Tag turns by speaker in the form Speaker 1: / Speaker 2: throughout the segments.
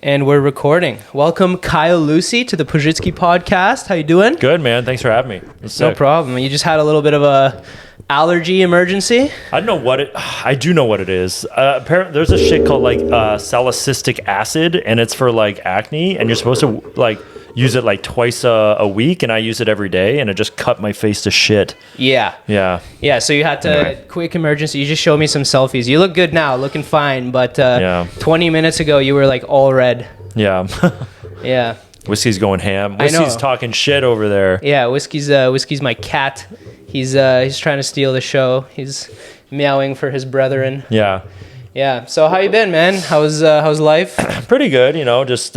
Speaker 1: And we're recording. Welcome, Kyle Lucey, to the Puzhitsky podcast. How you doing?
Speaker 2: Good, man. Thanks for having me.
Speaker 1: No problem. You just had a little bit of a allergy emergency?
Speaker 2: I don't know what it... I do know what it is. Apparently, there's a shit called, salicylic acid, and it's for, acne, and you're supposed to, use it, twice a week, and I use it every day, and it just cut my face to shit.
Speaker 1: Yeah.
Speaker 2: Yeah.
Speaker 1: Yeah, so you had to... Anyway. Quick emergency. You just showed me some selfies. You look good now, looking fine, but 20 minutes ago, you were, all red.
Speaker 2: Yeah.
Speaker 1: Yeah.
Speaker 2: Whiskey's going ham. Whiskey's talking shit over there.
Speaker 1: Yeah, Whiskey's my cat. He's trying to steal the show. He's meowing for his brethren.
Speaker 2: Yeah.
Speaker 1: Yeah. So how you been, man? How's life?
Speaker 2: Pretty good, just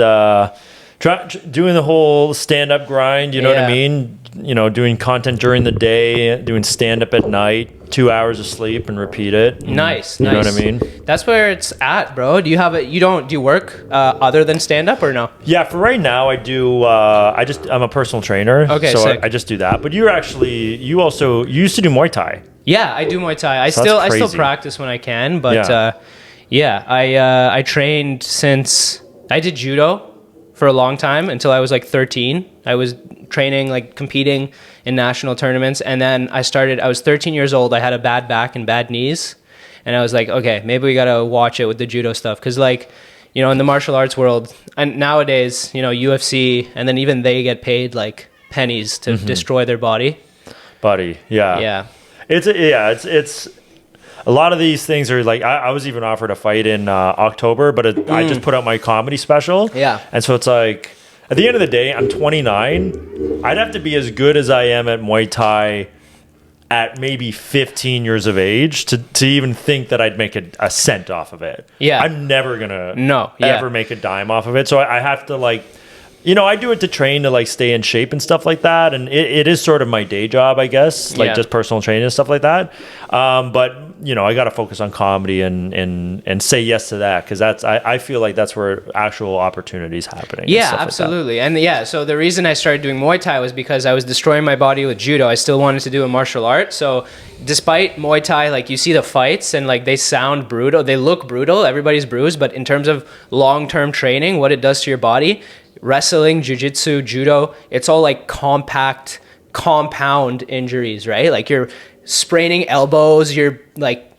Speaker 2: doing the whole stand-up grind, you know what I mean? Doing content during the day, doing stand-up at night, 2 hours of sleep and repeat it.
Speaker 1: Nice.
Speaker 2: You know what I mean?
Speaker 1: That's where it's at, bro. Do you have do you work other than stand-up or no?
Speaker 2: Yeah, for right now I do, I'm a personal trainer.
Speaker 1: Okay,
Speaker 2: so I just do that. But you used to do Muay Thai.
Speaker 1: Yeah, I do Muay Thai. I still practice when I can, but I trained since I did judo for a long time until I was 13. I was training, competing in national tournaments. And then I was 13 years old. I had a bad back and bad knees. And I was like, okay, maybe we got to watch it with the judo stuff. Cause in the martial arts world and nowadays, UFC, and then even they get paid pennies to destroy their body.
Speaker 2: Yeah.
Speaker 1: Yeah.
Speaker 2: It's a lot of these things are I was even offered a fight in October, but I just put out my comedy special.
Speaker 1: Yeah.
Speaker 2: And so it's at the end of the day, I'm 29. I'd have to be as good as I am at Muay Thai at maybe 15 years of age to even think that I'd make a cent off of it.
Speaker 1: Yeah.
Speaker 2: I'm never going to ever make a dime off of it. So I have to I do it to train to stay in shape and stuff like that. And it is sort of my day job, I guess, just personal training and stuff like that. But I got to focus on comedy and say yes to that. Cause I feel like that's where actual opportunities happening.
Speaker 1: Yeah, absolutely. And so the reason I started doing Muay Thai was because I was destroying my body with judo. I still wanted to do a martial art. So despite Muay Thai, you see the fights and they sound brutal. They look brutal. Everybody's bruised. But in terms of long-term training, what it does to your body, wrestling, jiu-jitsu, judo, it's all compact, compound injuries, right? You're spraining elbows, you're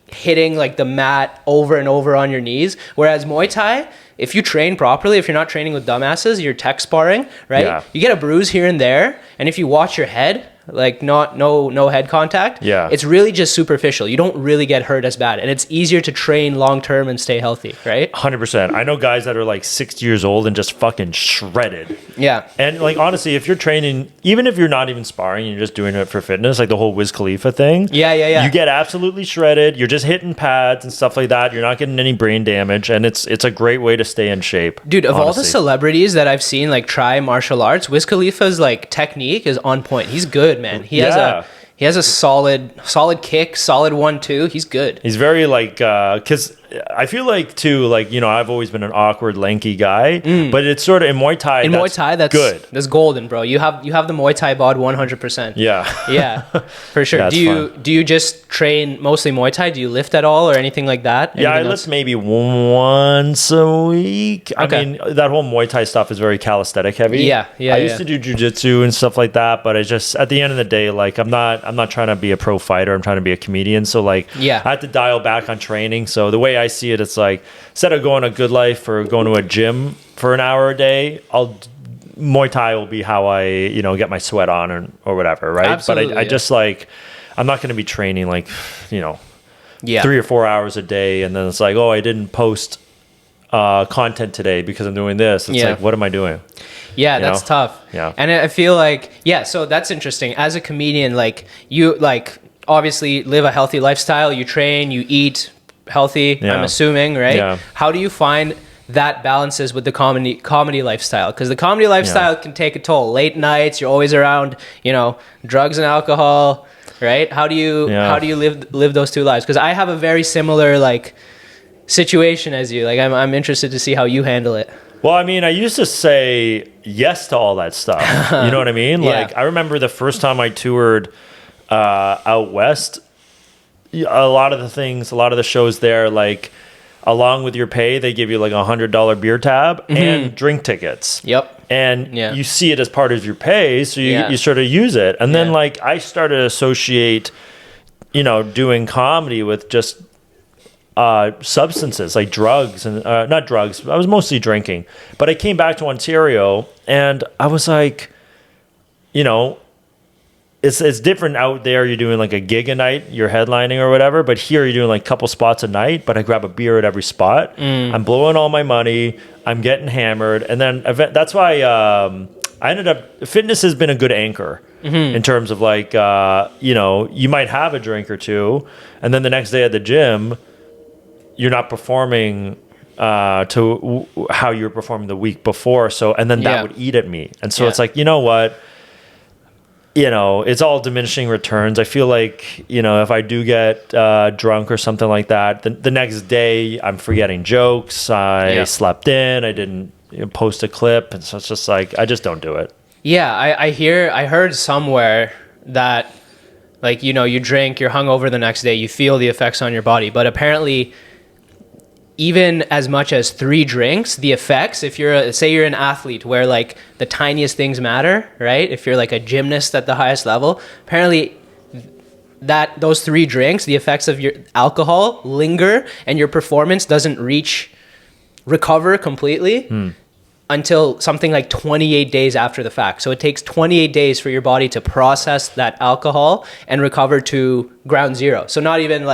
Speaker 1: hitting the mat over and over on your knees. Whereas Muay Thai, if you train properly, if you're not training with dumbasses, you're tech sparring, right?
Speaker 2: Yeah.
Speaker 1: You get a bruise here and there, and if you watch your head, no head contact, it's really just superficial. You don't really get hurt as bad, and it's easier to train long term and stay healthy, right?
Speaker 2: 100%. I know guys that are 60 years old and just fucking shredded.
Speaker 1: Yeah.
Speaker 2: And honestly, if you're training, even if you're not even sparring, you're just doing it for fitness, the whole Wiz Khalifa thing.
Speaker 1: Yeah.
Speaker 2: You get absolutely shredded. You're just hitting pads and stuff like that. You're not getting any brain damage, and it's a great way to stay in shape.
Speaker 1: Dude, of all the celebrities that I've seen try martial arts, Wiz Khalifa's technique is on point. He's good, man. He has a solid kick, solid 1-2. He's good.
Speaker 2: He's very because I feel too I've always been an awkward, lanky guy, but it's sort of in Muay Thai.
Speaker 1: Muay Thai, that's
Speaker 2: good.
Speaker 1: That's golden, bro. You have the Muay Thai bod 100%. Yeah, for sure.
Speaker 2: Yeah,
Speaker 1: do you just train mostly Muay Thai? Do you lift at all or anything like that?
Speaker 2: Yeah, I lift maybe once a week. Okay. I mean, that whole Muay Thai stuff is very calisthenic heavy.
Speaker 1: Yeah.
Speaker 2: I used to do jiu-jitsu and stuff like that, but it's just at the end of the day, I'm not trying to be a pro fighter. I'm trying to be a comedian. So I had to dial back on training. So the way I see it, it's instead of going to Good Life or going to a gym for an hour a day, Muay Thai will be how I, get my sweat on or whatever, right?
Speaker 1: Absolutely,
Speaker 2: but I just I'm not going to be training 3 or 4 hours a day, and then it's I didn't post content today because I'm doing this. It's what am I doing?
Speaker 1: Yeah, that's tough.
Speaker 2: Yeah.
Speaker 1: And I feel so that's interesting. As a comedian, you obviously live a healthy lifestyle, you train, you eat healthy, I'm assuming, right?
Speaker 2: Yeah.
Speaker 1: How do you find that balances with the comedy lifestyle? Because the comedy lifestyle can take a toll. Late nights, you're always around, drugs and alcohol, right? How do you live those two lives? Because I have a very similar situation as you. I'm interested to see how you handle it.
Speaker 2: Well, I mean, I used to say yes to all that stuff. You know what I mean?
Speaker 1: Yeah.
Speaker 2: I remember the first time I toured out west, a lot of the shows there, along with your pay, they give you like $100 beer tab and drink tickets.
Speaker 1: Yep.
Speaker 2: And you see it as part of your pay, so you sort of use it. And then like I started to associate, you know, doing comedy with just substances like drugs and not drugs. I was mostly drinking, but I came back to Ontario and I was like, you know, it's different out there. You're doing like a gig a night, you're headlining or whatever, but here you're doing like a couple spots a night, but I grab a beer at every spot. I'm blowing all my money. I'm getting hammered. And then that's why I ended up, fitness has been a good anchor in terms of like, you know, you might have a drink or two, and then the next day at the gym, you're not performing to how you were performing the week before. So, and then that would eat at me. And so it's like, you know what? You know, it's all diminishing returns. I feel like, you know, if I do get drunk or something like that, the next day I'm forgetting jokes. I slept in. I didn't post a clip. And so it's just like, I just don't do it. Yeah,
Speaker 1: I heard somewhere that, like, you know, you drink, you're hungover the next day, you feel the effects on your body. But apparently, even as much as 3 drinks, the effects, if you're say you're an athlete where like the tiniest things matter, right? If you're like a gymnast at the highest level, apparently that those 3 drinks, the effects of your alcohol linger and your performance doesn't recover completely until something like 28 days after the fact. So it takes 28 days for your body to process that alcohol and recover to ground zero. So not even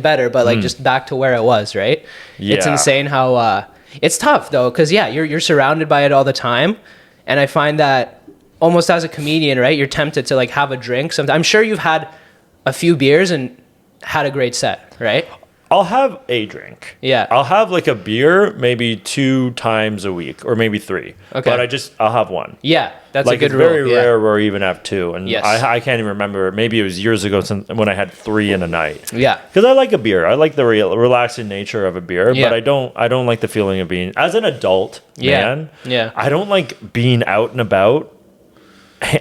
Speaker 1: better, but like just back to where it was, right? Yeah. It's insane how it's tough though, because you're surrounded by it all the time. And I find that almost as a comedian, right, you're tempted to like have a drink. I'm sure you've had a few beers and had a great set, right?
Speaker 2: I'll have a drink.
Speaker 1: Yeah.
Speaker 2: I'll have like a beer maybe 2 times a week or maybe 3. Okay. But I'll have one.
Speaker 1: Yeah, that's
Speaker 2: like,
Speaker 1: a good
Speaker 2: rule. It's very rare where I even have 2. And I can't even remember. Maybe it was years ago when I had 3 in a night.
Speaker 1: Yeah.
Speaker 2: Because I like a beer. I like the relaxing nature of a beer. Yeah. But I don't like the feeling of being, as an adult man, I don't like being out and about,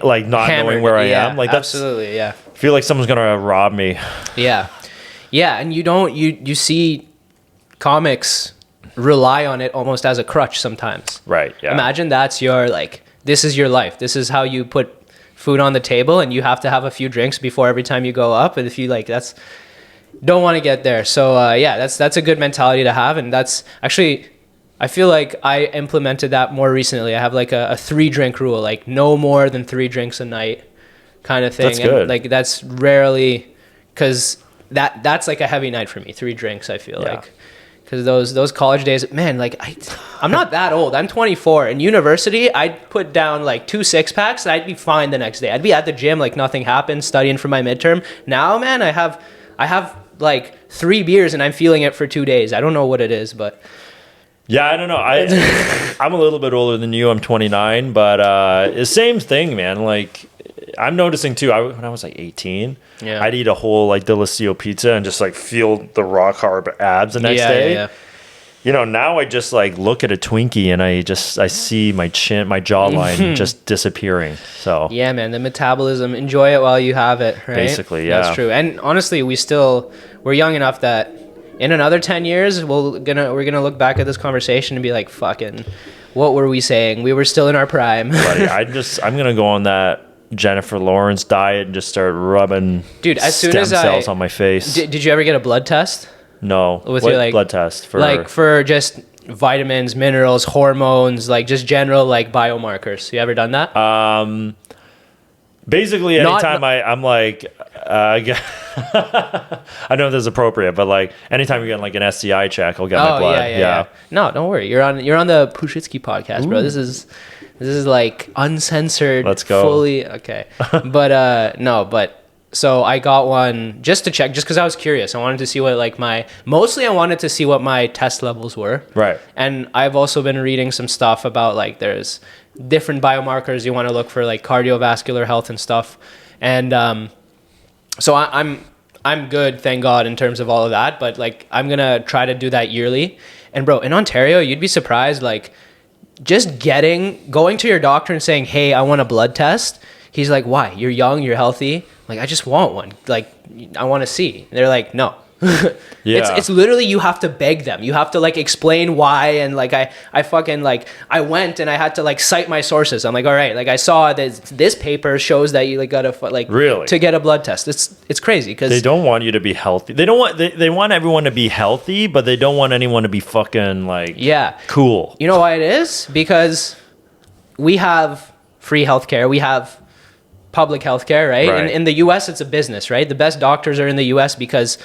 Speaker 2: like not knowing where I am. Like that's
Speaker 1: absolutely, I
Speaker 2: feel like someone's going to rob me.
Speaker 1: Yeah. Yeah, and you see comics rely on it almost as a crutch sometimes.
Speaker 2: Right, yeah.
Speaker 1: Imagine that's your, like, this is your life. This is how you put food on the table, and you have to have a few drinks before every time you go up. And if you, like, don't want to get there. So, that's a good mentality to have. And that's actually, I feel like I implemented that more recently. I have, like, a 3-drink rule, like, no more than 3 drinks a night kind of thing.
Speaker 2: That's good.
Speaker 1: And, like, that's rarely, because that's like a heavy night for me. 3 drinks, I feel like, because those college days, man, like I'm not that old. I'm 24. In university, I'd put down like 2 6-packs and I'd be fine the next day. I'd be at the gym like nothing happened, studying for my midterm. Now, man, I have like 3 beers and I'm feeling it for 2 days. I don't know what it is, but
Speaker 2: yeah, I don't know. I'm a little bit older than you. I'm 29, but the same thing, man. Like, I'm noticing too, when I was like 18, I'd eat a whole like Delicioso pizza and just like feel the raw carb abs the next day. Yeah. You know, now I just like look at a Twinkie and I see my jawline just disappearing. So
Speaker 1: yeah, man, the metabolism, enjoy it while you have it, right?
Speaker 2: Basically, yeah.
Speaker 1: That's true. And honestly, we're young enough that in another 10 years, we're gonna look back at this conversation and be like, fucking, what were we saying? We were still in our prime.
Speaker 2: Buddy, I'm gonna go on that Jennifer Lawrence diet and just start rubbing stem cells on my face.
Speaker 1: Did you ever get a blood test?
Speaker 2: No.
Speaker 1: With your, like,
Speaker 2: blood test
Speaker 1: for just vitamins, minerals, hormones, like just general like biomarkers? You ever done that?
Speaker 2: Basically, anytime I'm like, I know this is appropriate, but like anytime you get like an STI check, I'll get my blood. Yeah.
Speaker 1: No, don't worry. You're on the Puzhitsky podcast, bro. This is like uncensored.
Speaker 2: Let's go.
Speaker 1: Fully okay. But so I got one just to check, just because I was curious. I wanted to see what like I wanted to see what my test levels were.
Speaker 2: Right.
Speaker 1: And I've also been reading some stuff about like there's different biomarkers you want to look for, like cardiovascular health and stuff. And so I'm good, thank God, in terms of all of that. But like I'm gonna try to do that yearly. And bro, in Ontario, you'd be surprised, like just going to your doctor and saying, hey, I want a blood test. He's like, why? You're young, you're healthy. Like, I just want one. Like, I want to see. They're like, no, It's literally, you have to beg them. You have to like explain why. And like I fucking like, I went and I had to like cite my sources. I'm like, all right, like I saw that this paper shows that you like gotta like
Speaker 2: really
Speaker 1: to get a blood test. It's crazy because
Speaker 2: they don't want you to be healthy. They don't want they want everyone to be healthy, but they don't want anyone to be fucking like cool.
Speaker 1: You know why it is? Because we have free healthcare. We have public healthcare, right? In the US, it's a business, right? The best doctors are in the US because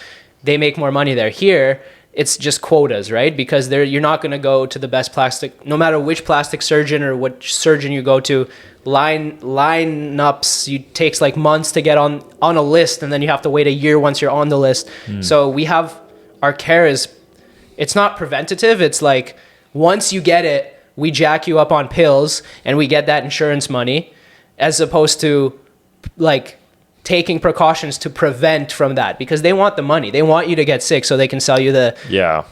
Speaker 1: they make more money there. Here, it's just quotas, right? Because you're not going to go to the best plastic, no matter which plastic surgeon or which surgeon you go to, lineups, takes like months to get on a list, and then you have to wait a year once you're on the list. So we have, our care it's not preventative. It's like, once you get it, we jack you up on pills and we get that insurance money, as opposed to like taking precautions to prevent from that, because they want the money. They want you to get sick so they can sell you the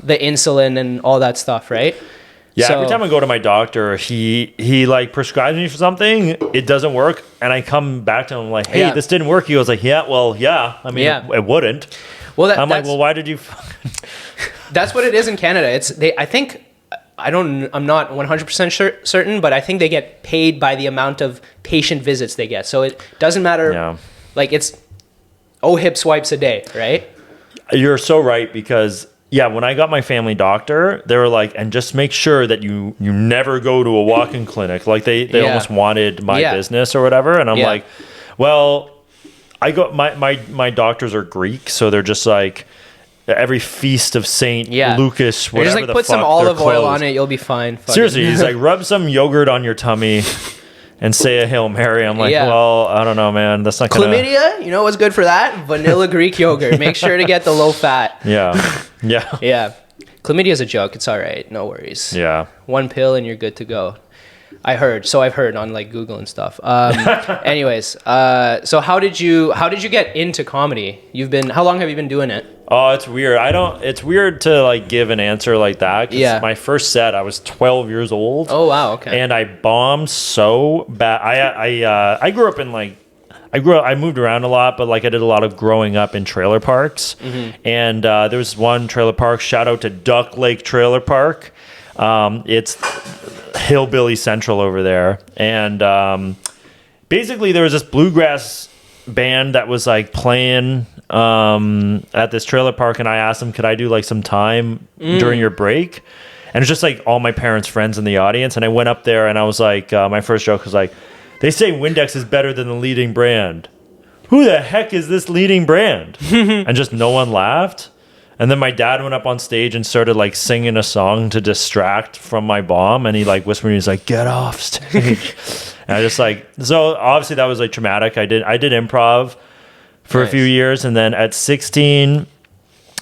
Speaker 1: insulin and all that stuff, right?
Speaker 2: Yeah, so, every time I go to my doctor, he like prescribes me for something, it doesn't work, and I come back to him like, hey, this didn't work. He goes like, I mean, it wouldn't. Well, I'm like, well, why did you
Speaker 1: That's what it is in Canada. I'm not 100% certain, but I think they get paid by the amount of patient visits they get. So it doesn't matter. Yeah. Like it's hip swipes a day, right?
Speaker 2: You're so right, because when I got my family doctor, they were like, and just make sure that you never go to a walk-in clinic. Like they almost wanted my business or whatever. And I'm like, well, I got my doctors are Greek, so they're just like, every feast of Saint Lucas, whatever,
Speaker 1: just like put some olive oil on it, you'll be fine.
Speaker 2: Seriously, he's like, rub some yogurt on your tummy and say a Hail Mary. I'm like, well, I don't know, man. That's not gonna...
Speaker 1: Chlamydia, you know what's good for that? Vanilla Greek yogurt. Make sure to get the low fat.
Speaker 2: Yeah.
Speaker 1: Chlamydia is a joke. It's all right. No worries.
Speaker 2: Yeah.
Speaker 1: One pill and you're good to go. I've heard on like Google and stuff. Anyways, so how did you get into comedy? How long have you been doing it?
Speaker 2: Oh, it's weird. It's weird to like give an answer like that. Yeah. My first set, I was 12 years old.
Speaker 1: Oh, wow. Okay.
Speaker 2: And I bombed so bad. I grew up in like, I moved around a lot, but like I did a lot of growing up in trailer parks. Mm-hmm. And there was one trailer park, shout out to Duck Lake Trailer Park. It's hillbilly central over there. And basically there was this bluegrass band that was like playing at this trailer park, and I asked them, could I do like some time during your break? And it's just like all my parents' friends in the audience. And I went up there and I was like, my first joke was like, they say Windex is better than the leading brand. Who the heck is this leading brand? And just no one laughed. And then my dad went up on stage and started like singing a song to distract from my bomb. And he like whispered, he's like, get off stage. And I just like, so obviously that was like traumatic. I did improv for a few years. And then at 16,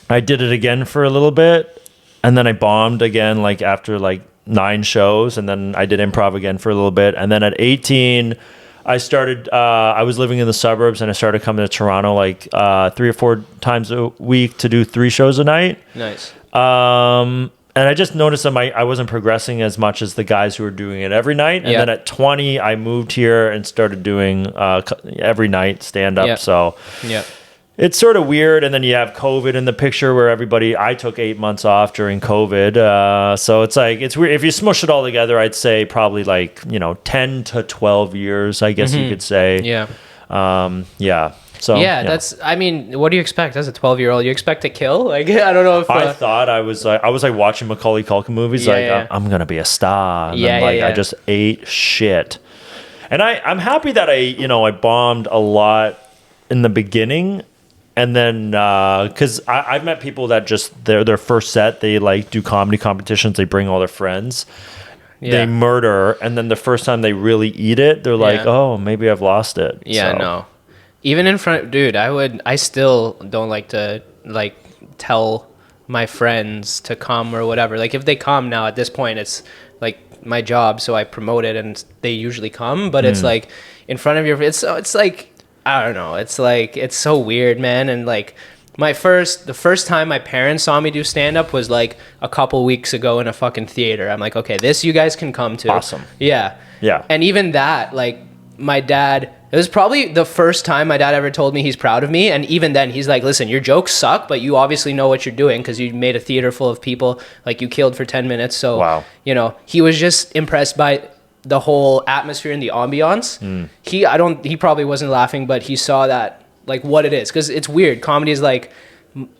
Speaker 2: I did it again for a little bit. And then I bombed again, like after like 9 shows. And then I did improv again for a little bit. And then at 18, I started, I was living in the suburbs, and I started coming to Toronto like 3 or 4 times a week to do 3 shows a night.
Speaker 1: Nice.
Speaker 2: And I just noticed that I wasn't progressing as much as the guys who were doing it every night. And then at 20, I moved here and started doing every night stand-up.
Speaker 1: Yep.
Speaker 2: So it's sort of weird. And then you have COVID in the picture, where I took 8 months off during COVID. So it's like, it's weird. If you smush it all together, I'd say probably like, 10 to 12 years, I guess you could say.
Speaker 1: Yeah.
Speaker 2: So
Speaker 1: that's, I mean, what do you expect as a 12-year-old? You expect to kill? Like, I don't know if
Speaker 2: I thought I was like watching Macaulay Culkin movies, I'm gonna be a star. And then I just ate shit. And I'm happy that I bombed a lot in the beginning. And then, because I've met people that just their first set, they like do comedy competitions. They bring all their friends. Yeah. They murder, and then the first time they really eat it, they're like, "Oh, maybe I've lost it."
Speaker 1: Yeah,
Speaker 2: so.
Speaker 1: No. Even in front, dude, I still don't like to like tell my friends to come or whatever. Like if they come now at this point, it's like my job, so I promote it, and they usually come. But it's like in front of your, it's like. I don't know. It's like, it's so weird, man. And like the first time my parents saw me do stand-up was like a couple weeks ago in a fucking theater. I'm like, okay, this you guys can come to.
Speaker 2: Awesome.
Speaker 1: Yeah.
Speaker 2: Yeah.
Speaker 1: And even that, like my dad It was probably the first time my dad ever told me he's proud of me. And even then, he's like, listen, your jokes suck, but you obviously know what you're doing because you made a theater full of people. Like, you killed for 10 minutes. So,
Speaker 2: wow.
Speaker 1: You know, he was just impressed by the whole atmosphere and the ambiance. He probably wasn't laughing, but he saw that, like, what it is. Because it's weird. Comedy is like,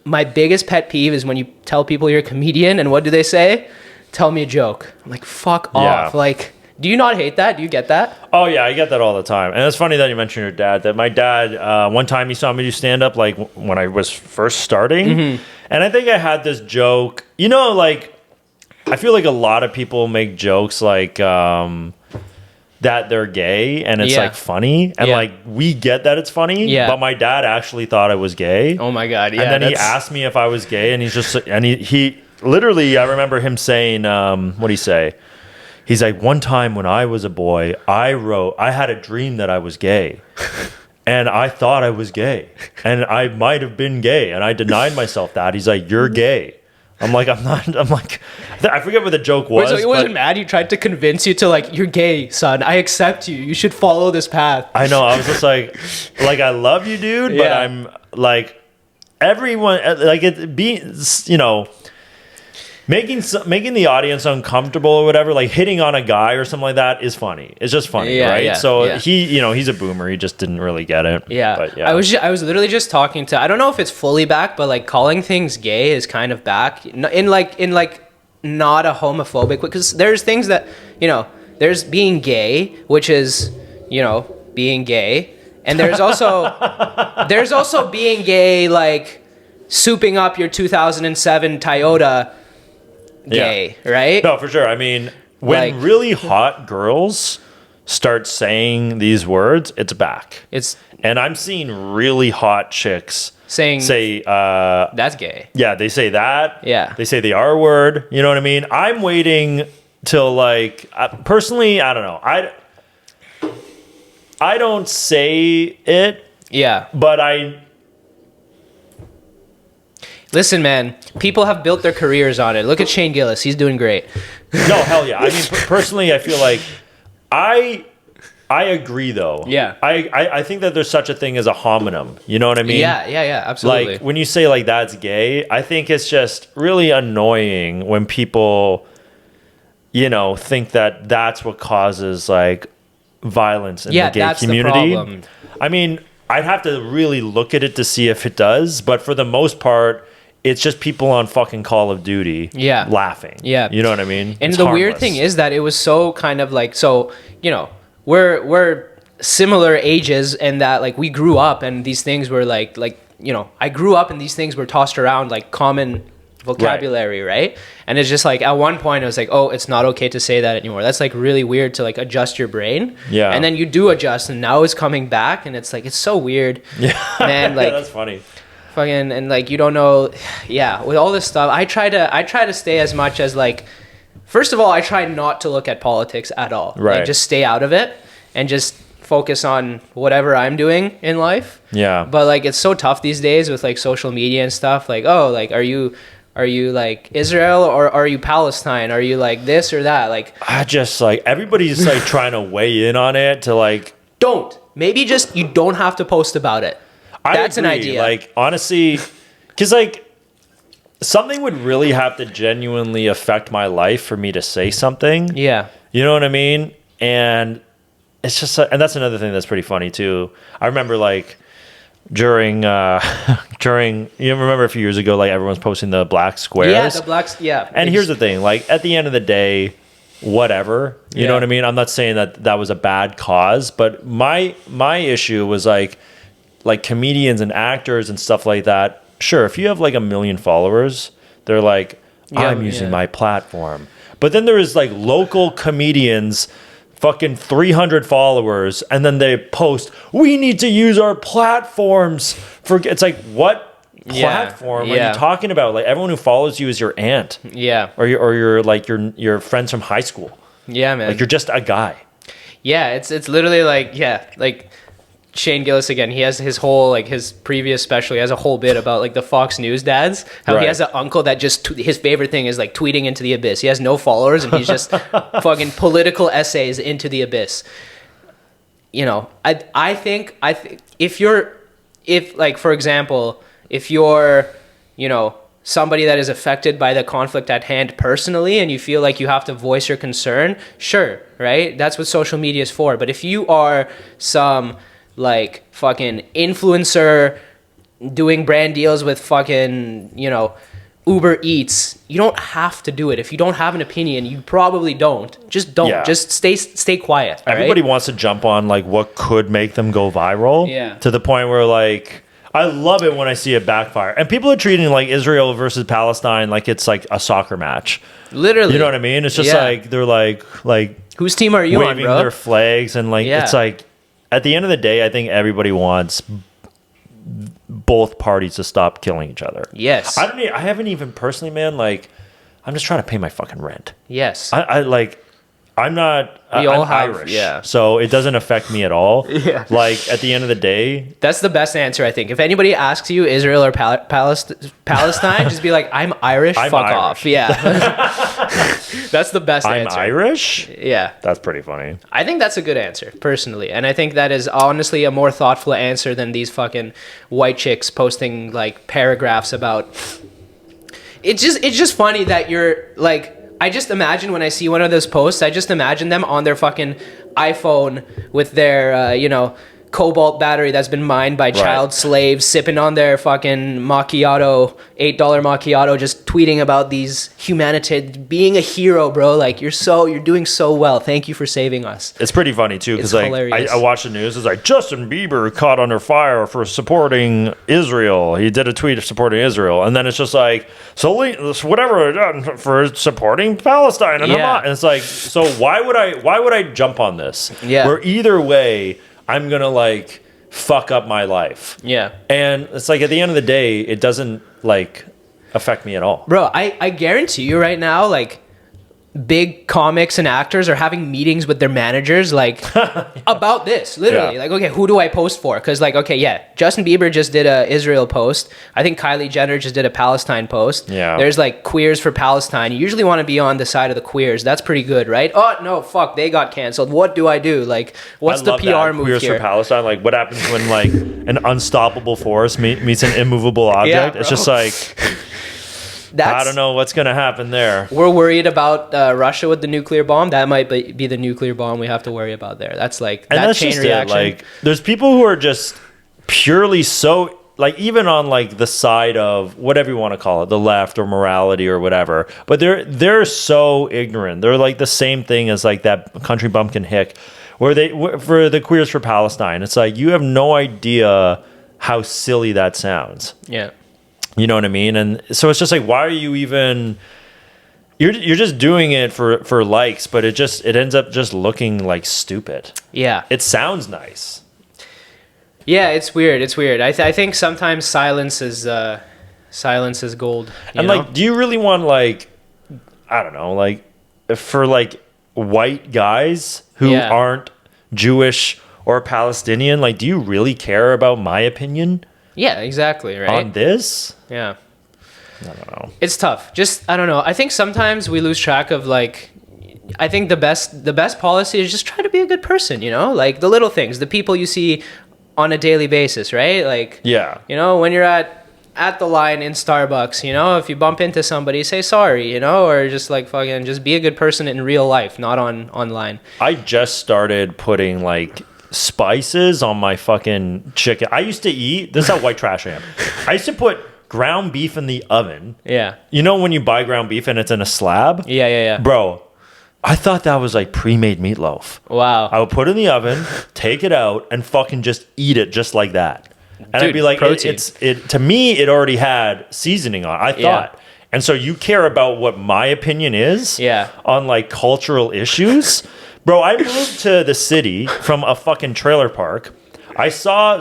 Speaker 1: my biggest pet peeve is when you tell people you're a comedian and what do they say? Tell me a joke. I'm like, fuck off. Like, do you not hate that? Do you get that?
Speaker 2: Oh, yeah, I get that all the time. And it's funny that you mentioned your dad. That my dad, one time he saw me do stand-up, like, when I was first starting. And I think I had this joke. You know, like, I feel like a lot of people make jokes, like, that they're gay. And it's, like, funny. And, like, we get that it's funny. Yeah. But my dad actually thought I was gay.
Speaker 1: Oh, my God, yeah.
Speaker 2: And then he asked me if I was gay. And he's just... And he literally, I remember him saying, what'd he say? He's like, one time when I was a boy, I had a dream that I was gay. And I thought I was gay. And I might have been gay. And I denied myself that. He's like, you're gay. I'm like, I'm not. I'm like, I forget what the joke was.
Speaker 1: Wait, so he wasn't mad? He tried to convince you to, like, you're gay, son. I accept you. You should follow this path.
Speaker 2: I know. I was just like, I love you, dude. But I'm like, everyone, like, it being, you know, making the audience uncomfortable or whatever, like hitting on a guy or something like that is funny. It's just funny, right? Yeah, so he, you know, he's a boomer. He just didn't really get it.
Speaker 1: Yeah.
Speaker 2: But,
Speaker 1: I was literally just talking to, I don't know if it's fully back, but like calling things gay is kind of back in like not a homophobic, because there's things that, you know, there's being gay, which is, you know, being gay. And there's also being gay, like souping up your 2007 Toyota gay, right?
Speaker 2: No, for sure. I mean, when like, really hot girls start saying these words, it's back. And I'm seeing really hot chicks say
Speaker 1: that's gay.
Speaker 2: Yeah, they say that.
Speaker 1: Yeah.
Speaker 2: They say the R word. You know what I mean? I'm waiting till, like, personally, I don't know. I don't say it.
Speaker 1: Yeah.
Speaker 2: But
Speaker 1: listen, man, people have built their careers on it. Look at Shane Gillis. He's doing great.
Speaker 2: No, hell yeah. I mean, personally, I feel like I agree, though.
Speaker 1: Yeah.
Speaker 2: I think that there's such a thing as a homonym. You know what I mean?
Speaker 1: Yeah, absolutely.
Speaker 2: Like, when you say, like, that's gay, I think it's just really annoying when people, you know, think that that's what causes, like, violence in the gay community. The problem. I mean, I'd have to really look at it to see if it does, but for the most part, it's just people on fucking Call of Duty laughing. Yeah. You know what I mean?
Speaker 1: And it's the weird thing is that it was so kind of like, so, you know, we're similar ages, and that, like, we grew up and these things were like, you know, I grew up and these things were tossed around like common vocabulary, right? And it's just like, at one point I was like, oh, it's not okay to say that anymore. That's like really weird to like adjust your brain. Yeah. And then you do adjust, and now it's coming back, and it's like, it's so weird. Yeah. Man, like,
Speaker 2: that's funny.
Speaker 1: Fucking, and like, you don't know. Yeah. With all this stuff, I try to stay as much as, like, first of all, I try not to look at politics at all. Right. Like, just stay out of it and just focus on whatever I'm doing in life. Yeah. But like, it's so tough these days with like social media and stuff. Like, oh, like, are you like Israel or are you Palestine? Are you like this or that? Like,
Speaker 2: I just, like, everybody's like trying to weigh in on it to, like,
Speaker 1: maybe just, you don't have to post about it. That's
Speaker 2: agree.
Speaker 1: An idea.
Speaker 2: Like, honestly, because like something would really have to genuinely affect my life for me to say something. Yeah. You know what I mean? And it's just, and that's another thing that's pretty funny too. I remember, like, during you remember a few years ago, like, everyone's posting the black squares.
Speaker 1: Yeah, the blacks. Yeah.
Speaker 2: And here's the thing, like, at the end of the day, whatever, you know what I mean? I'm not saying that was a bad cause, but my issue was like comedians and actors and stuff like that. Sure, if you have like 1 million followers, they're like, I'm using my platform. But then there is like local comedians, fucking 300 followers, and then they post, we need to use our platforms for, it's like, what platform are you talking about? Like, everyone who follows you is your aunt. Yeah. Or your like your friends from high school. Yeah, man. Like, you're just a guy.
Speaker 1: Yeah, it's literally like, like Shane Gillis again, he has his whole, like, his previous special, he has a whole bit about like the Fox News dads, how he has an uncle that just his favorite thing is like tweeting into the abyss. He has no followers and he's just fucking political essays into the abyss. you know, I think if like, for example, if you're, you know, somebody that is affected by the conflict at hand personally, and you feel like you have to voice your concern, sure, right? That's what social media is for. But if you are some like fucking influencer doing brand deals with fucking, you know, Uber Eats, you don't have to do it. If you don't have an opinion, you probably don't. Just don't. Yeah. Just stay quiet.
Speaker 2: Everybody wants to jump on like what could make them go viral.
Speaker 1: Yeah.
Speaker 2: To the point where like, I love it when I see it backfire. And people are treating like Israel versus Palestine like it's like a soccer match.
Speaker 1: Literally.
Speaker 2: You know what I mean? It's just like they're like
Speaker 1: whose team are you on, bro?
Speaker 2: Waving their flags and like it's like at the end of the day, I think everybody wants both parties to stop killing each other.
Speaker 1: Yes.
Speaker 2: I haven't even personally, man, like I'm just trying to pay my fucking rent.
Speaker 1: Yes.
Speaker 2: I'm not
Speaker 1: I'm
Speaker 2: Irish. Yeah. So it doesn't affect me at all.
Speaker 1: Yeah.
Speaker 2: Like at the end of the day,
Speaker 1: that's the best answer, I think. If anybody asks you Israel or Palestine, just be like, I'm Irish, fuck off. Yeah. That's the best answer.
Speaker 2: I'm Irish?
Speaker 1: Yeah.
Speaker 2: That's pretty funny.
Speaker 1: I think that's a good answer, personally. And I think that is honestly a more thoughtful answer than these fucking white chicks posting like paragraphs about. It's just funny that you're like, I just imagine when I see one of those posts, I just imagine them on their fucking iPhone with their, you know, cobalt battery that's been mined by child slaves, sipping on their fucking macchiato, $8 macchiato, just tweeting about these being a hero, bro. Like, you're doing so well. Thank you for saving us.
Speaker 2: It's pretty funny too, because like I watch the news. It's like Justin Bieber caught under fire for supporting Israel. He did a tweet supporting Israel, and then it's just like, so whatever for supporting Palestine and Hamas. And it's like, so why would I jump on this?
Speaker 1: Yeah.
Speaker 2: Where either way, I'm gonna like fuck up my life.
Speaker 1: Yeah.
Speaker 2: And it's like at the end of the day, it doesn't like affect me at all.
Speaker 1: Bro, I guarantee you right now, like big comics and actors are having meetings with their managers like about this, literally. Like, okay, who do I post for? Because like, okay, Justin Bieber just did a Israel post. I think Kylie Jenner just did a Palestine post.
Speaker 2: Yeah,
Speaker 1: there's like queers for Palestine. You usually want to be on the side of the queers. That's pretty good, right? Oh no, fuck, they got canceled. What do I do? Like, what's the PR move
Speaker 2: queers
Speaker 1: here?
Speaker 2: For Palestine, like what happens when like an unstoppable force meets an immovable object? It's just like, I don't know what's going to happen there.
Speaker 1: We're worried about Russia with the nuclear bomb. That might be the nuclear bomb we have to worry about there. That's like that chain reaction.
Speaker 2: Like, there's people who are just purely so, like, even on like the side of whatever you want to call it, the left or morality or whatever, but they're so ignorant. They're like the same thing as like that country bumpkin hick, where for the queers for Palestine. It's like, you have no idea how silly that sounds.
Speaker 1: Yeah.
Speaker 2: You know what I mean? And so it's just like, why are you even... You're just doing it for likes, but it ends up just looking like stupid.
Speaker 1: Yeah.
Speaker 2: It sounds nice.
Speaker 1: Yeah, it's weird. I think sometimes silence is gold.
Speaker 2: And like, do you really want like, I don't know, like for like white guys who aren't Jewish or Palestinian, like, do you really care about my opinion?
Speaker 1: Yeah, exactly, right?
Speaker 2: On this?
Speaker 1: Yeah.
Speaker 2: I don't know.
Speaker 1: It's tough. I don't know. I think sometimes we lose track of like, I think the best policy is just try to be a good person, you know? Like the little things, the people you see on a daily basis, right? Like,
Speaker 2: yeah.
Speaker 1: You know, when you're at the line in Starbucks, you know, if you bump into somebody, say sorry, you know, or just like fucking just be a good person in real life, not online.
Speaker 2: I just started putting like spices on my fucking chicken. I used to eat, this is how white trash I am. I used to put ground beef in the oven.
Speaker 1: Yeah.
Speaker 2: You know when you buy ground beef and it's in a slab?
Speaker 1: Yeah.
Speaker 2: Bro, I thought that was like pre-made meatloaf.
Speaker 1: Wow.
Speaker 2: I would put it in the oven, take it out, and fucking just eat it just like that. And
Speaker 1: Dude,
Speaker 2: I'd be like,
Speaker 1: it
Speaker 2: to me, it already had seasoning on it, I thought. Yeah. And so you care about what my opinion is on like cultural issues? Bro, I moved to the city from a fucking trailer park. I saw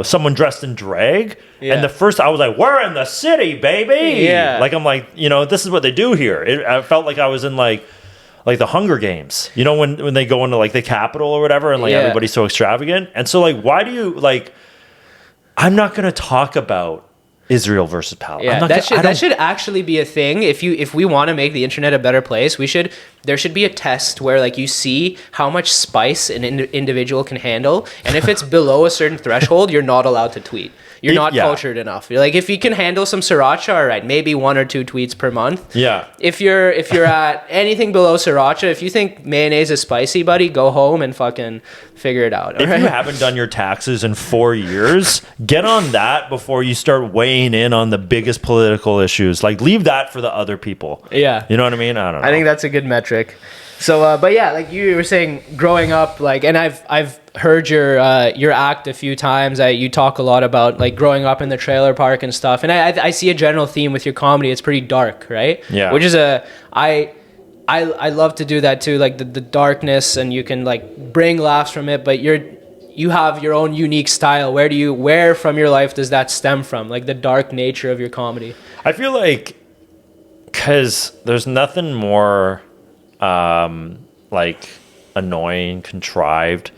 Speaker 2: someone dressed in drag, and the first I was like, "We're in the city, baby!"
Speaker 1: Yeah,
Speaker 2: like I'm like, you know, this is what they do here. I felt like I was in like the Hunger Games, you know, when they go into like the Capitol or whatever, and like everybody's so extravagant. And so like, why do you like? I'm not gonna talk about Israel versus Palestine.
Speaker 1: Yeah, that should actually be a thing. If we want to make the internet a better place, there should be a test where like you see how much spice an individual can handle, and if it's below a certain threshold, you're not allowed to tweet. You're not cultured enough. You're like, if you can handle some sriracha, all right, maybe 1 or 2 tweets per month.
Speaker 2: Yeah.
Speaker 1: If you're at anything below sriracha, if you think mayonnaise is spicy, buddy, go home and fucking figure it out.
Speaker 2: If you haven't done your taxes in 4 years, get on that before you start weighing in on the biggest political issues. Like, leave that for the other people.
Speaker 1: Yeah.
Speaker 2: You know what I mean? I don't know.
Speaker 1: I think that's a good metric. So, but yeah, like you were saying, growing up, like, and I've heard your act a few times. You talk a lot about like growing up in the trailer park and stuff, and I see a general theme with your comedy. It's pretty dark, right?
Speaker 2: Yeah.
Speaker 1: Which is I love to do that too, like the darkness, and you can like bring laughs from it, but you have your own unique style. Where from your life does that stem from? Like the dark nature of your comedy.
Speaker 2: I feel like, because there's nothing more like annoying, contrived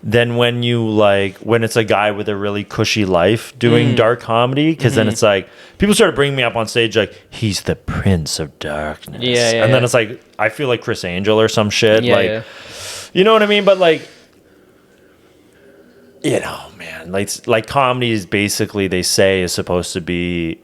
Speaker 2: than when it's a guy with a really cushy life doing dark comedy, because then it's like people started bringing me up on stage like, he's the prince of darkness, and then it's like I feel like Chris Angel or some shit, you know what I mean? But like, you know, man, like comedy is basically, they say, is supposed to be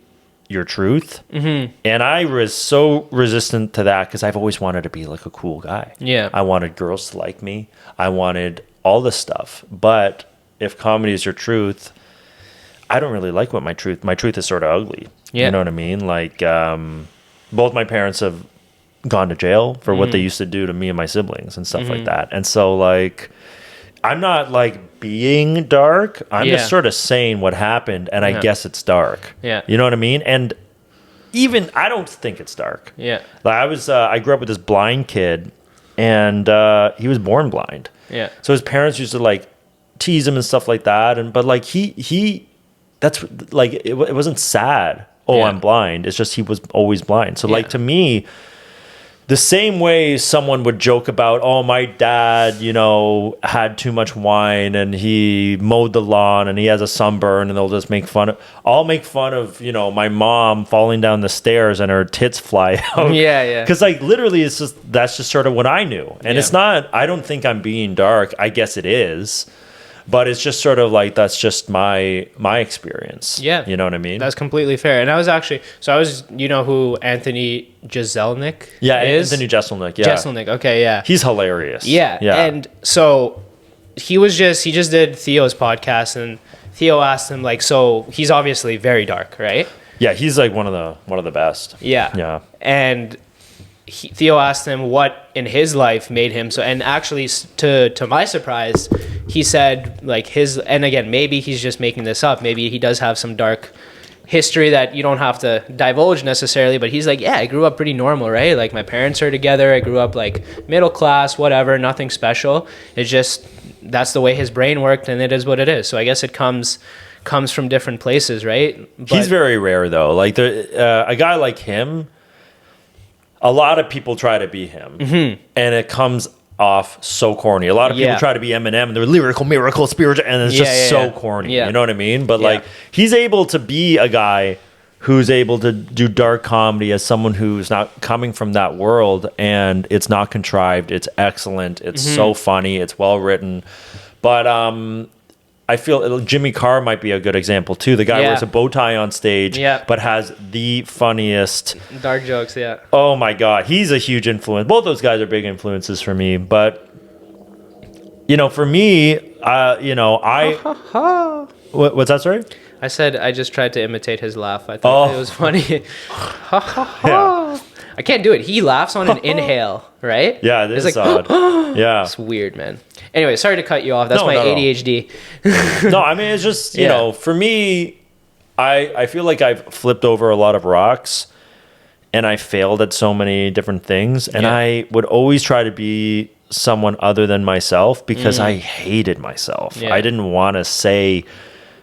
Speaker 2: your truth, and I was so resistant to that because I've always wanted to be like a cool guy. I wanted girls to like me, I wanted all this stuff. But if comedy is your truth, I don't really like my truth is sort of ugly. You know what I mean? Like, both my parents have gone to jail for what they used to do to me and my siblings and stuff like that. And so like, I'm not like being dark. I'm just sort of saying what happened, and I guess it's dark. You know what I mean? And even I don't think it's dark. Like I grew up with this blind kid, and he was born blind. So his parents used to like tease him and stuff like that. But like that's like, it wasn't sad. Oh, I'm blind. It's just he was always blind. So like, to me, the same way someone would joke about, oh, my dad, you know, had too much wine and he mowed the lawn and he has a sunburn, and they'll just I'll make fun of, you know, my mom falling down the stairs and her tits fly out. Because like literally that's just sort of what I knew. And it's not, I don't think I'm being dark. I guess it is. But it's just sort of like, that's just my experience. You know what I mean?
Speaker 1: That's completely fair. And I was, you know who Anthony Jeselnik is?
Speaker 2: Anthony Jeselnik,
Speaker 1: Jeselnik, okay,
Speaker 2: He's hilarious.
Speaker 1: And so he just did Theo's podcast, and Theo asked him like, so he's obviously very dark, right?
Speaker 2: Yeah, he's like one of the best.
Speaker 1: And Theo asked him what in his life made him so, and actually to my surprise, he said like and again, maybe he's just making this up, maybe he does have some dark history that you don't have to divulge necessarily, but he's like, I grew up pretty normal, right? Like my parents are together, I grew up like middle class, whatever, nothing special. It's just, that's the way his brain worked, and it is what it is. So I guess it comes from different places, right? But
Speaker 2: he's very rare though. Like a guy like him, a lot of people try to be him, and it comes off so corny. A lot of people try to be Eminem, and they're lyrical, miracle, spiritual, and it's just so corny. You know what I mean? But like, he's able to be a guy who's able to do dark comedy as someone who's not coming from that world, and it's not contrived. It's excellent. It's so funny. It's well written. But I feel Jimmy Carr might be a good example too. The guy wears a bow tie on stage, but has the funniest
Speaker 1: dark jokes.
Speaker 2: Oh my God, he's a huge influence. Both those guys are big influences for me. But you know, for me, you know, what's that? Sorry,
Speaker 1: I said I just tried to imitate his laugh. I thought it was funny. I can't do it. He laughs on an inhale, right?
Speaker 2: Yeah, it is
Speaker 1: like,
Speaker 2: odd. Yeah,
Speaker 1: it's weird, man. Anyway, sorry to cut you off. That's my ADHD.
Speaker 2: No, I mean, it's just, you know, for me, I feel like I've flipped over a lot of rocks, and I failed at so many different things, and I would always try to be someone other than myself because I hated myself. I didn't want to say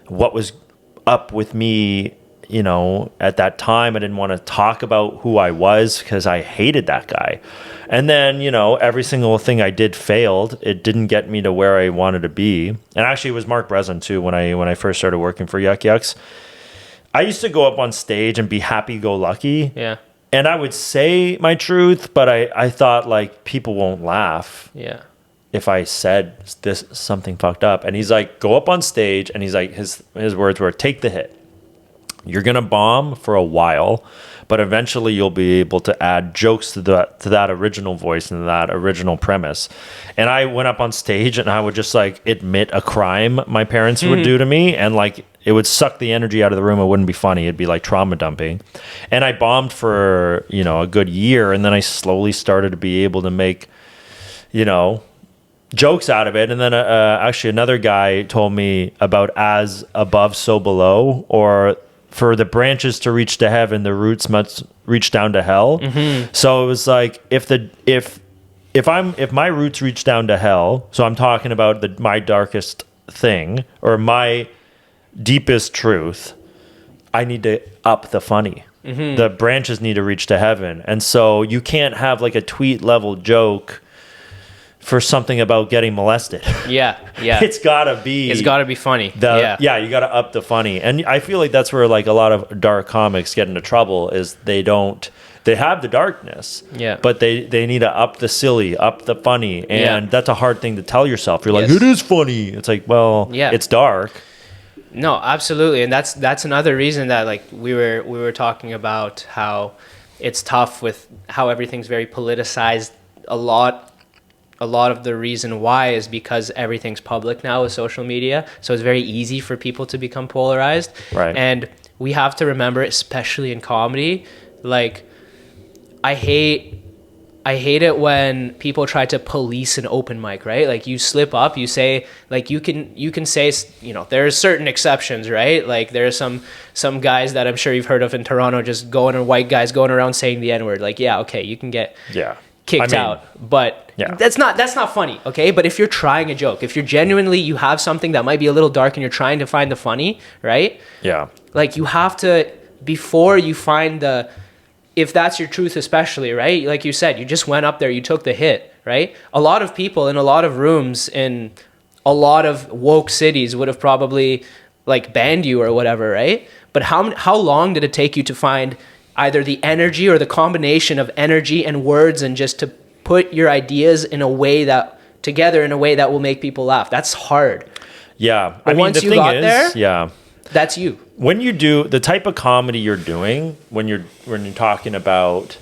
Speaker 2: what was up with me. You know, at that time, I didn't want to talk about who I was because I hated that guy. And then, you know, every single thing I did failed. It didn't get me to where I wanted to be. And actually, it was Mark Breslin too when I first started working for Yuck Yucks. I used to go up on stage and be happy-go-lucky.
Speaker 1: Yeah.
Speaker 2: And I would say my truth, but I thought, like, people won't laugh.
Speaker 1: Yeah.
Speaker 2: If I said this something fucked up. And he's like, go up on stage, and he's like, his words were, take the hit. You're gonna bomb for a while, but eventually you'll be able to add jokes to that original voice and that original premise. And I went up on stage and I would just like admit a crime my parents would do to me, and like it would suck the energy out of the room. It wouldn't be funny. It'd be like trauma dumping. And I bombed for, you know, a good year, and then I slowly started to be able to make, you know, jokes out of it. And then actually another guy told me about as above, so below, or for the branches to reach to heaven, the roots must reach down to hell. So it was like, if my roots reach down to hell, so I'm talking about my darkest thing or my deepest truth, I need to up the funny. The branches need to reach to heaven. And so you can't have like a tweet level joke for something about getting molested. Yeah. It's gotta be
Speaker 1: funny.
Speaker 2: You gotta up the funny. And I feel like that's where like a lot of dark comics get into trouble, is they have the darkness, but they need to up the silly, up the funny. And that's a hard thing to tell yourself. You're like, it is funny. It's like, well, it's dark.
Speaker 1: No, absolutely. And that's another reason that like we were talking about how it's tough with how everything's very politicized. A lot of the reason why is because everything's public now with social media. So it's very easy for people to become polarized.
Speaker 2: Right.
Speaker 1: And we have to remember, especially in comedy, like I hate it when people try to police an open mic, right? Like you slip up, you say, like you can say, you know, there's certain exceptions, right? Like there are some guys that I'm sure you've heard of in Toronto white guys going around saying the N-word. Like, yeah, okay, you can get kicked out, but that's not funny, okay? But if you're trying a joke, if you're genuinely, you have something that might be a little dark and you're trying to find the funny, right? Yeah. Like you have to, before you find if that's your truth especially, right? Like you said, you just went up there, you took the hit, right? A lot of people in a lot of rooms in a lot of woke cities would have probably like banned you or whatever, right? But how long did it take you to find either the energy or the combination of energy and words, and just to put your ideas together in a way that will make people laugh? That's hard.
Speaker 2: Yeah.
Speaker 1: But once you got there, that's you.
Speaker 2: When you do the type of comedy you're doing, when you're talking about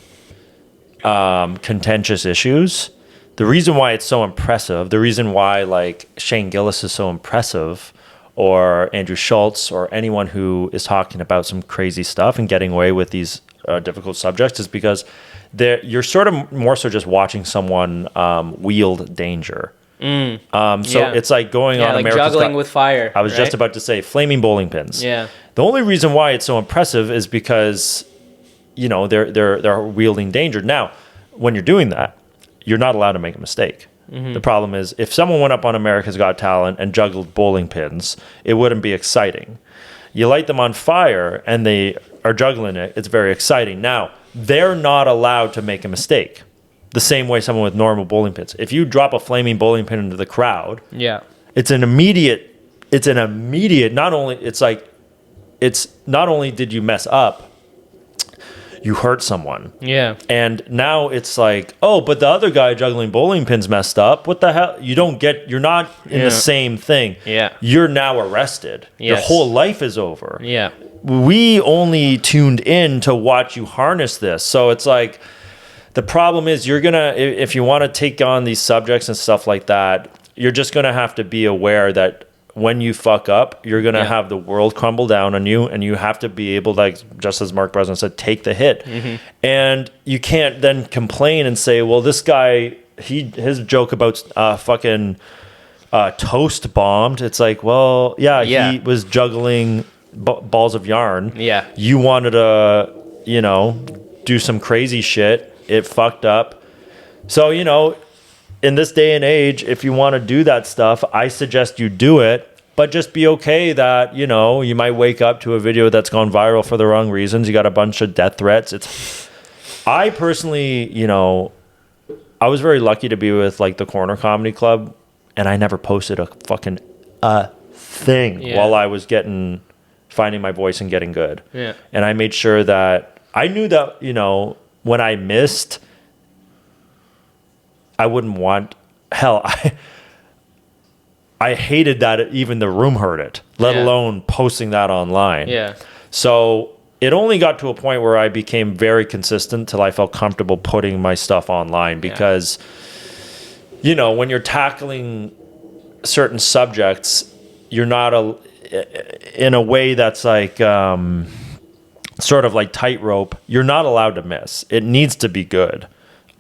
Speaker 2: contentious issues, the reason why it's so impressive, the reason why like Shane Gillis is so impressive, or Andrew Schultz, or anyone who is talking about some crazy stuff and getting away with these difficult subjects, is because you're sort of more so just watching someone wield danger. It's like going on
Speaker 1: like
Speaker 2: America's
Speaker 1: juggling with fire.
Speaker 2: I was just about to say flaming bowling pins.
Speaker 1: Yeah.
Speaker 2: The only reason why it's so impressive is because, you know, they're wielding danger. Now, when you're doing that, you're not allowed to make a mistake. The problem is, if someone went up on America's Got Talent and juggled bowling pins, it wouldn't be exciting. You light them on fire and they are juggling it, it's very exciting. Now, they're not allowed to make a mistake. The same way someone with normal bowling pins. If you drop a flaming bowling pin into the crowd, it's not only did you mess up, you hurt someone. Yeah. And now it's like, oh, but the other guy juggling bowling pins messed up. What the hell? You're not in the same thing. Yeah. You're now arrested. Yes. Your whole life is over. Yeah. We only tuned in to watch you harness this. So it's like, the problem is if you want to take on these subjects and stuff like that, you're just going to have to be aware that when you fuck up, you're going to have the world crumble down on you, and you have to be able to, like, just as Mark Breslin said, take the hit. And you can't then complain and say, well, this guy, his joke about fucking toast bombed. It's like, well, he was juggling balls of yarn. Yeah. You wanted to, you know, do some crazy shit. It fucked up. So, you know, in this day and age, if you want to do that stuff, I suggest you do it, but just be okay that, you know, you might wake up to a video that's gone viral for the wrong reasons. You got a bunch of death threats. I personally, you know, I was very lucky to be with like the Corner Comedy Club, and I never posted a fucking thing while I was getting finding my voice and getting good.
Speaker 1: Yeah.
Speaker 2: And I made sure that I knew that, you know, when I missed, I wouldn't want, hell, I hated that even the room heard it, let alone posting that online.
Speaker 1: Yeah.
Speaker 2: So it only got to a point where I became very consistent till I felt comfortable putting my stuff online because, you know, when you're tackling certain subjects, you're not in a way that's like sort of like tightrope. You're not allowed to miss. It needs to be good.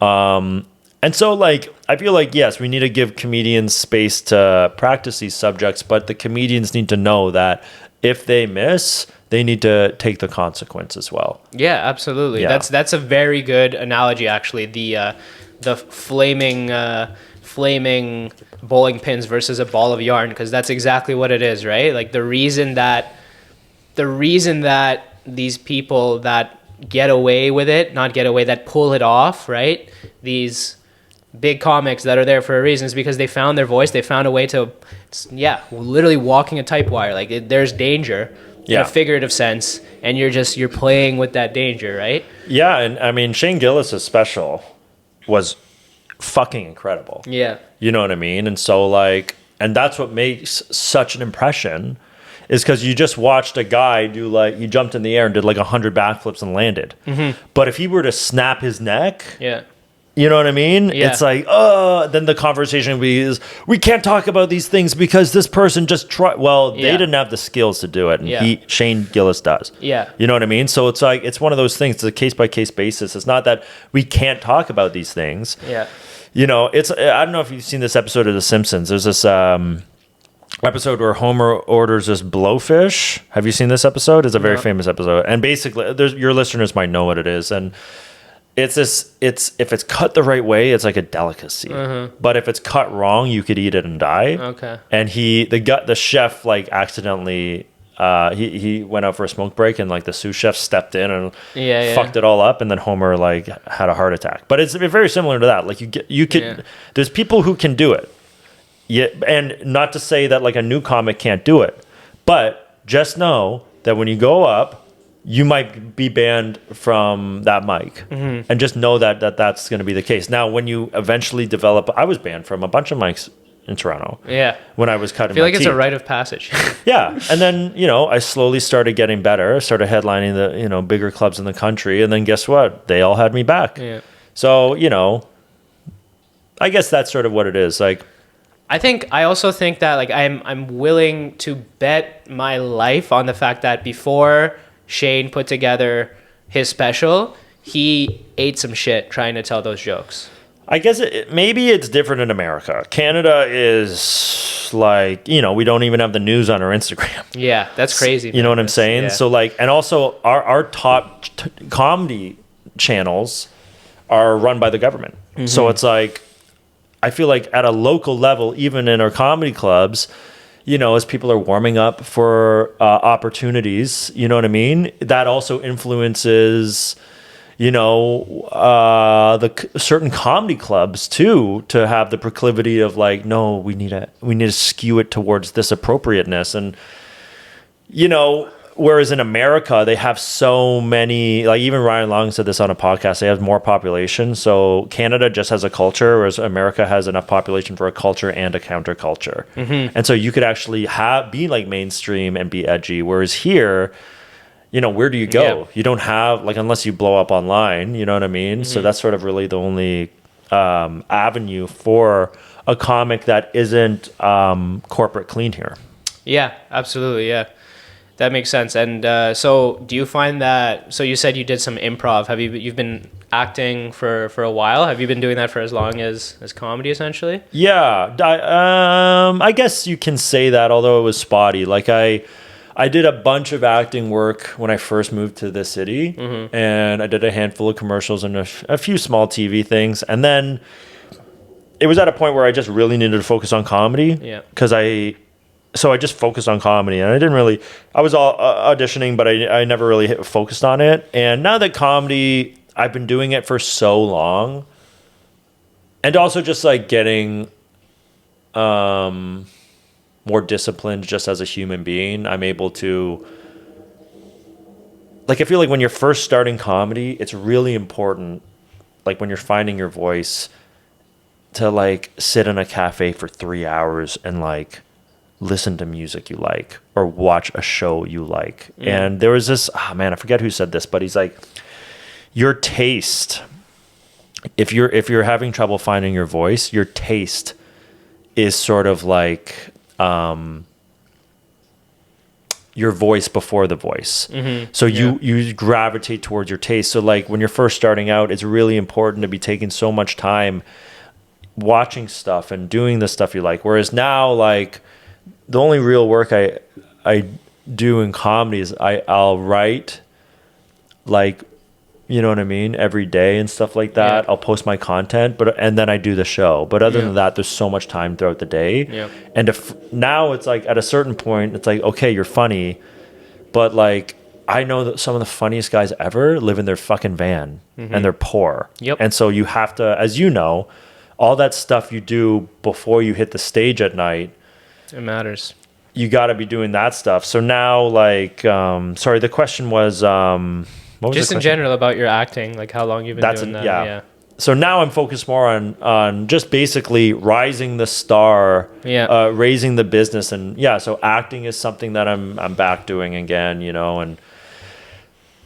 Speaker 2: And so, like, I feel like, yes, we need to give comedians space to practice these subjects, but the comedians need to know that if they miss, they need to take the consequence as well.
Speaker 1: Yeah, absolutely. Yeah. That's a very good analogy, actually. The flaming bowling pins versus a ball of yarn, because that's exactly what it is, right? Like the reason that these people that get away with it, that pull it off, right? These big comics that are there for a reason is because they found their voice. They found a way to, literally walking a type wire. Like there's danger in a figurative sense, and you're playing with that danger, right? Yeah,
Speaker 2: and I mean Shane Gillis' special was fucking incredible.
Speaker 1: Yeah,
Speaker 2: you know what I mean. And so like, and that's what makes such an impression, is because you just watched a guy do like, he jumped in the air and did like 100 backflips and landed. Mm-hmm. But if he were to snap his neck, you know what I mean? Yeah. It's like, then the conversation would be is, we can't talk about these things because this person just tried. Well, they didn't have the skills to do it. And Shane Gillis does.
Speaker 1: Yeah.
Speaker 2: You know what I mean? So it's like, it's one of those things. It's a case-by-case basis. It's not that we can't talk about these things.
Speaker 1: Yeah.
Speaker 2: You know, I don't know if you've seen this episode of The Simpsons. There's this episode where Homer orders this blowfish. Have you seen this episode? It's a very famous episode. And basically, your listeners might know what it is. And if it's cut the right way, it's like a delicacy. Mm-hmm. But if it's cut wrong, you could eat it and die.
Speaker 1: Okay.
Speaker 2: And the chef like accidentally he went out for a smoke break, and like the sous chef stepped in and fucked it all up, and then Homer like had a heart attack. But it's very similar to that. Like you could there's people who can do it. Yeah, and not to say that like a new comic can't do it, but just know that when you go up, you might be banned from that mic, and just know that's going to be the case. Now, when you eventually develop, I was banned from a bunch of mics in Toronto.
Speaker 1: Yeah,
Speaker 2: when I was cutting.
Speaker 1: I feel
Speaker 2: my
Speaker 1: like
Speaker 2: teeth.
Speaker 1: It's a rite of passage.
Speaker 2: Yeah, and then I slowly started getting better. I started headlining the bigger clubs in the country, and then guess what? They all had me back.
Speaker 1: Yeah.
Speaker 2: So I guess that's sort of what it is. Like,
Speaker 1: I also think that like I'm willing to bet my life on the fact that before Shane put together his special, he ate some shit trying to tell those jokes.
Speaker 2: I guess maybe it's different in America. Canada is like, we don't even have the news on our Instagram.
Speaker 1: Yeah, that's crazy.
Speaker 2: You know what I'm saying? Yeah. So like, and also our top comedy channels are run by the government. Mm-hmm. So it's like, I feel like at a local level, even in our comedy clubs, as people are warming up for opportunities, you know what I mean? That also influences, the certain comedy clubs too, to have the proclivity of like, no, we need to skew it towards this appropriateness. And, whereas in America, they have so many, like even Ryan Long said this on a podcast, they have more population. So Canada just has a culture, whereas America has enough population for a culture and a counterculture. Mm-hmm. And so you could actually be like mainstream and be edgy. Whereas here, where do you go? Yeah. You don't have, like, unless you blow up online, you know what I mean? Mm-hmm. So that's sort of really the only avenue for a comic that isn't corporate clean here.
Speaker 1: Yeah, absolutely. Yeah. That makes sense. And so do you find that, so you said you did some improv. You've been acting for a while? Have you been doing that for as long as comedy, essentially? Yeah.
Speaker 2: I guess you can say that, although it was spotty. Like I did a bunch of acting work when I first moved to the city, mm-hmm. and I did a handful of commercials and a few small TV things. And then it was at a point where I just really needed to focus on comedy.
Speaker 1: Yeah.
Speaker 2: So I just focused on comedy, and I was all auditioning, but I never really focused on it. And now that comedy, I've been doing it for so long, and also just like getting more disciplined just as a human being, I'm able to like, I feel like when you're first starting comedy, it's really important, like when you're finding your voice, to like sit in a cafe for 3 hours and like listen to music you like or watch a show you like. And there was this, man, I forget who said this, but he's like, your taste, if you're having trouble finding your voice, your taste is sort of like your voice before the voice. So you gravitate towards your taste. So like when you're first starting out, it's really important to be taking so much time watching stuff and doing the stuff you like. Whereas now, like, the only real work I do in comedy is I'll write, like, you know what I mean, every day and stuff like that. I'll post my content, and then I do the show. But other than that, there's so much time throughout the day. And now it's like at a certain point, it's like, okay, you're funny, but like, I know that some of the funniest guys ever live in their fucking van and they're poor. And so you have to, as you know, all that stuff you do before you hit the stage at night,
Speaker 1: it matters.
Speaker 2: You got to be doing that stuff. So now, like, sorry, the question was, what was
Speaker 1: just in general about your acting, like how long you've been doing that. Yeah.
Speaker 2: So now I'm focused more on just basically rising the star, raising the business, and so acting is something that I'm back doing again, you know, and.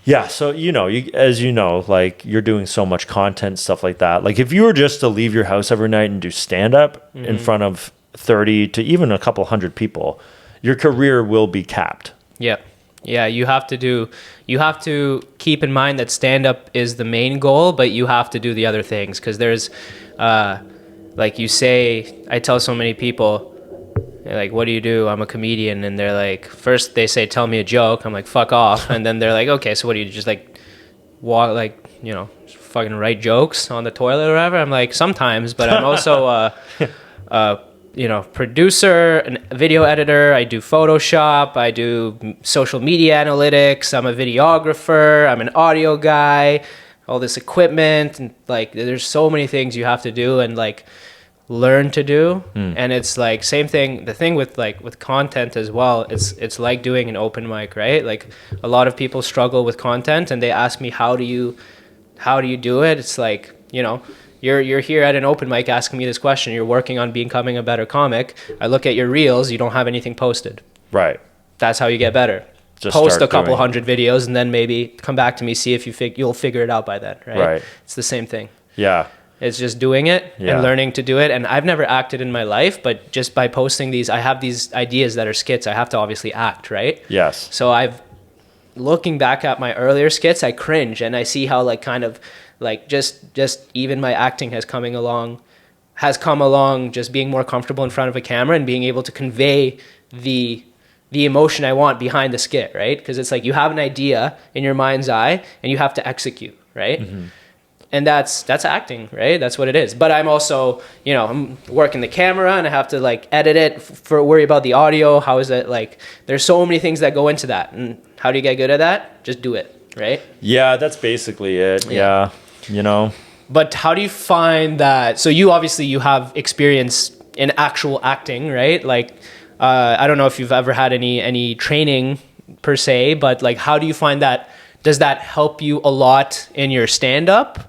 Speaker 2: Yeah, so, you know, as you know, like, you're doing so much content, stuff like that. Like, if you were just to leave your house every night and do stand-up in front of 30 to even a couple hundred people, your career will be capped. Yeah, you have to keep in mind that stand-up is the main goal, but you have to do the other things. Because there's, like you say, I tell so many people, they're like, what do you do? I'm a comedian. And they're like, first they say, tell me a joke. I'm like, fuck off. And then they're like, okay, so what do you just like walk, like, you know, fucking write jokes on the toilet or whatever? I'm like, sometimes, but I'm also you know, producer and video editor. I do Photoshop. I do social media analytics. I'm a videographer. I'm an audio guy, all this equipment. And like, there's so many things you have to do. And like, learn to do. And it's like same thing, the thing with like with content as well, it's like doing an open mic, right? Like a lot of people struggle with content and they ask me, how do you do it? It's like, you know, you're here at an open mic asking me this question, you're working on becoming a better comic. I look at your reels, you don't have anything posted, right? That's how you get better. Just post a couple hundred videos and then maybe come back to me, see if you'll figure it out by then, right? It's the same thing. It's just doing it and learning to do it. And I've never acted in my life, but just by posting these, I have these ideas that are skits. I have to obviously act, right? Yes. So looking back at my earlier skits, I cringe and I see how like kind of like just even my acting has come along just being more comfortable in front of a camera and being able to convey the emotion I want behind the skit, right? Because it's like you have an idea in your mind's eye and you have to execute, right? And that's acting, right? That's what it is. But I'm also, you know, I'm working the camera and I have to like edit it worry about the audio. How is it like, there's so many things that go into that. And how do you get good at that? Just do it, right? Yeah, that's basically it. Yeah. You know. But how do you find that? So you have experience in actual acting, right? Like, I don't know if you've ever had any training per se, but like, how do you find that? Does that help you a lot in your stand-up?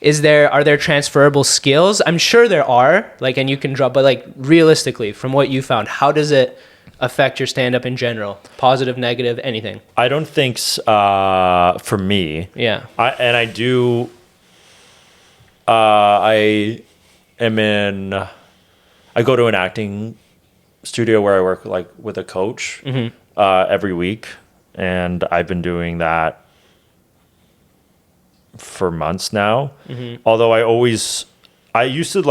Speaker 2: Are there transferable skills? I'm sure there are, like, and you can drop, but like realistically, from what you found, how does it affect your stand-up in general? Positive, negative, anything? I don't think for me. Yeah. I go to an acting studio where I work like with a coach every week, and I've been doing that for months now. Although I used to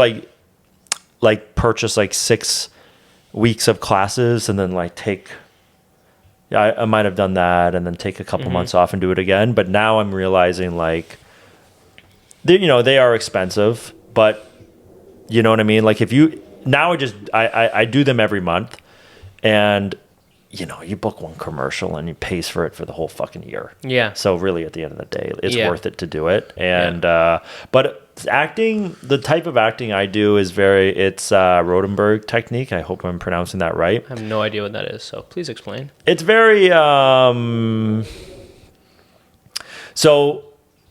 Speaker 2: like purchase like 6 weeks of classes and then like I might have done that and then take a couple months off and do it again. But now I'm realizing like, they are expensive, but you know what I mean? Like I do them every month, and you book one commercial and you pays for it for the whole fucking year. Yeah. So really at the end of the day, it's worth it to do it. And, but acting, the type of acting I do is it's Rodenberg technique. I hope I'm pronouncing that right.
Speaker 1: I have no idea what that is. So please explain.
Speaker 2: It's very, So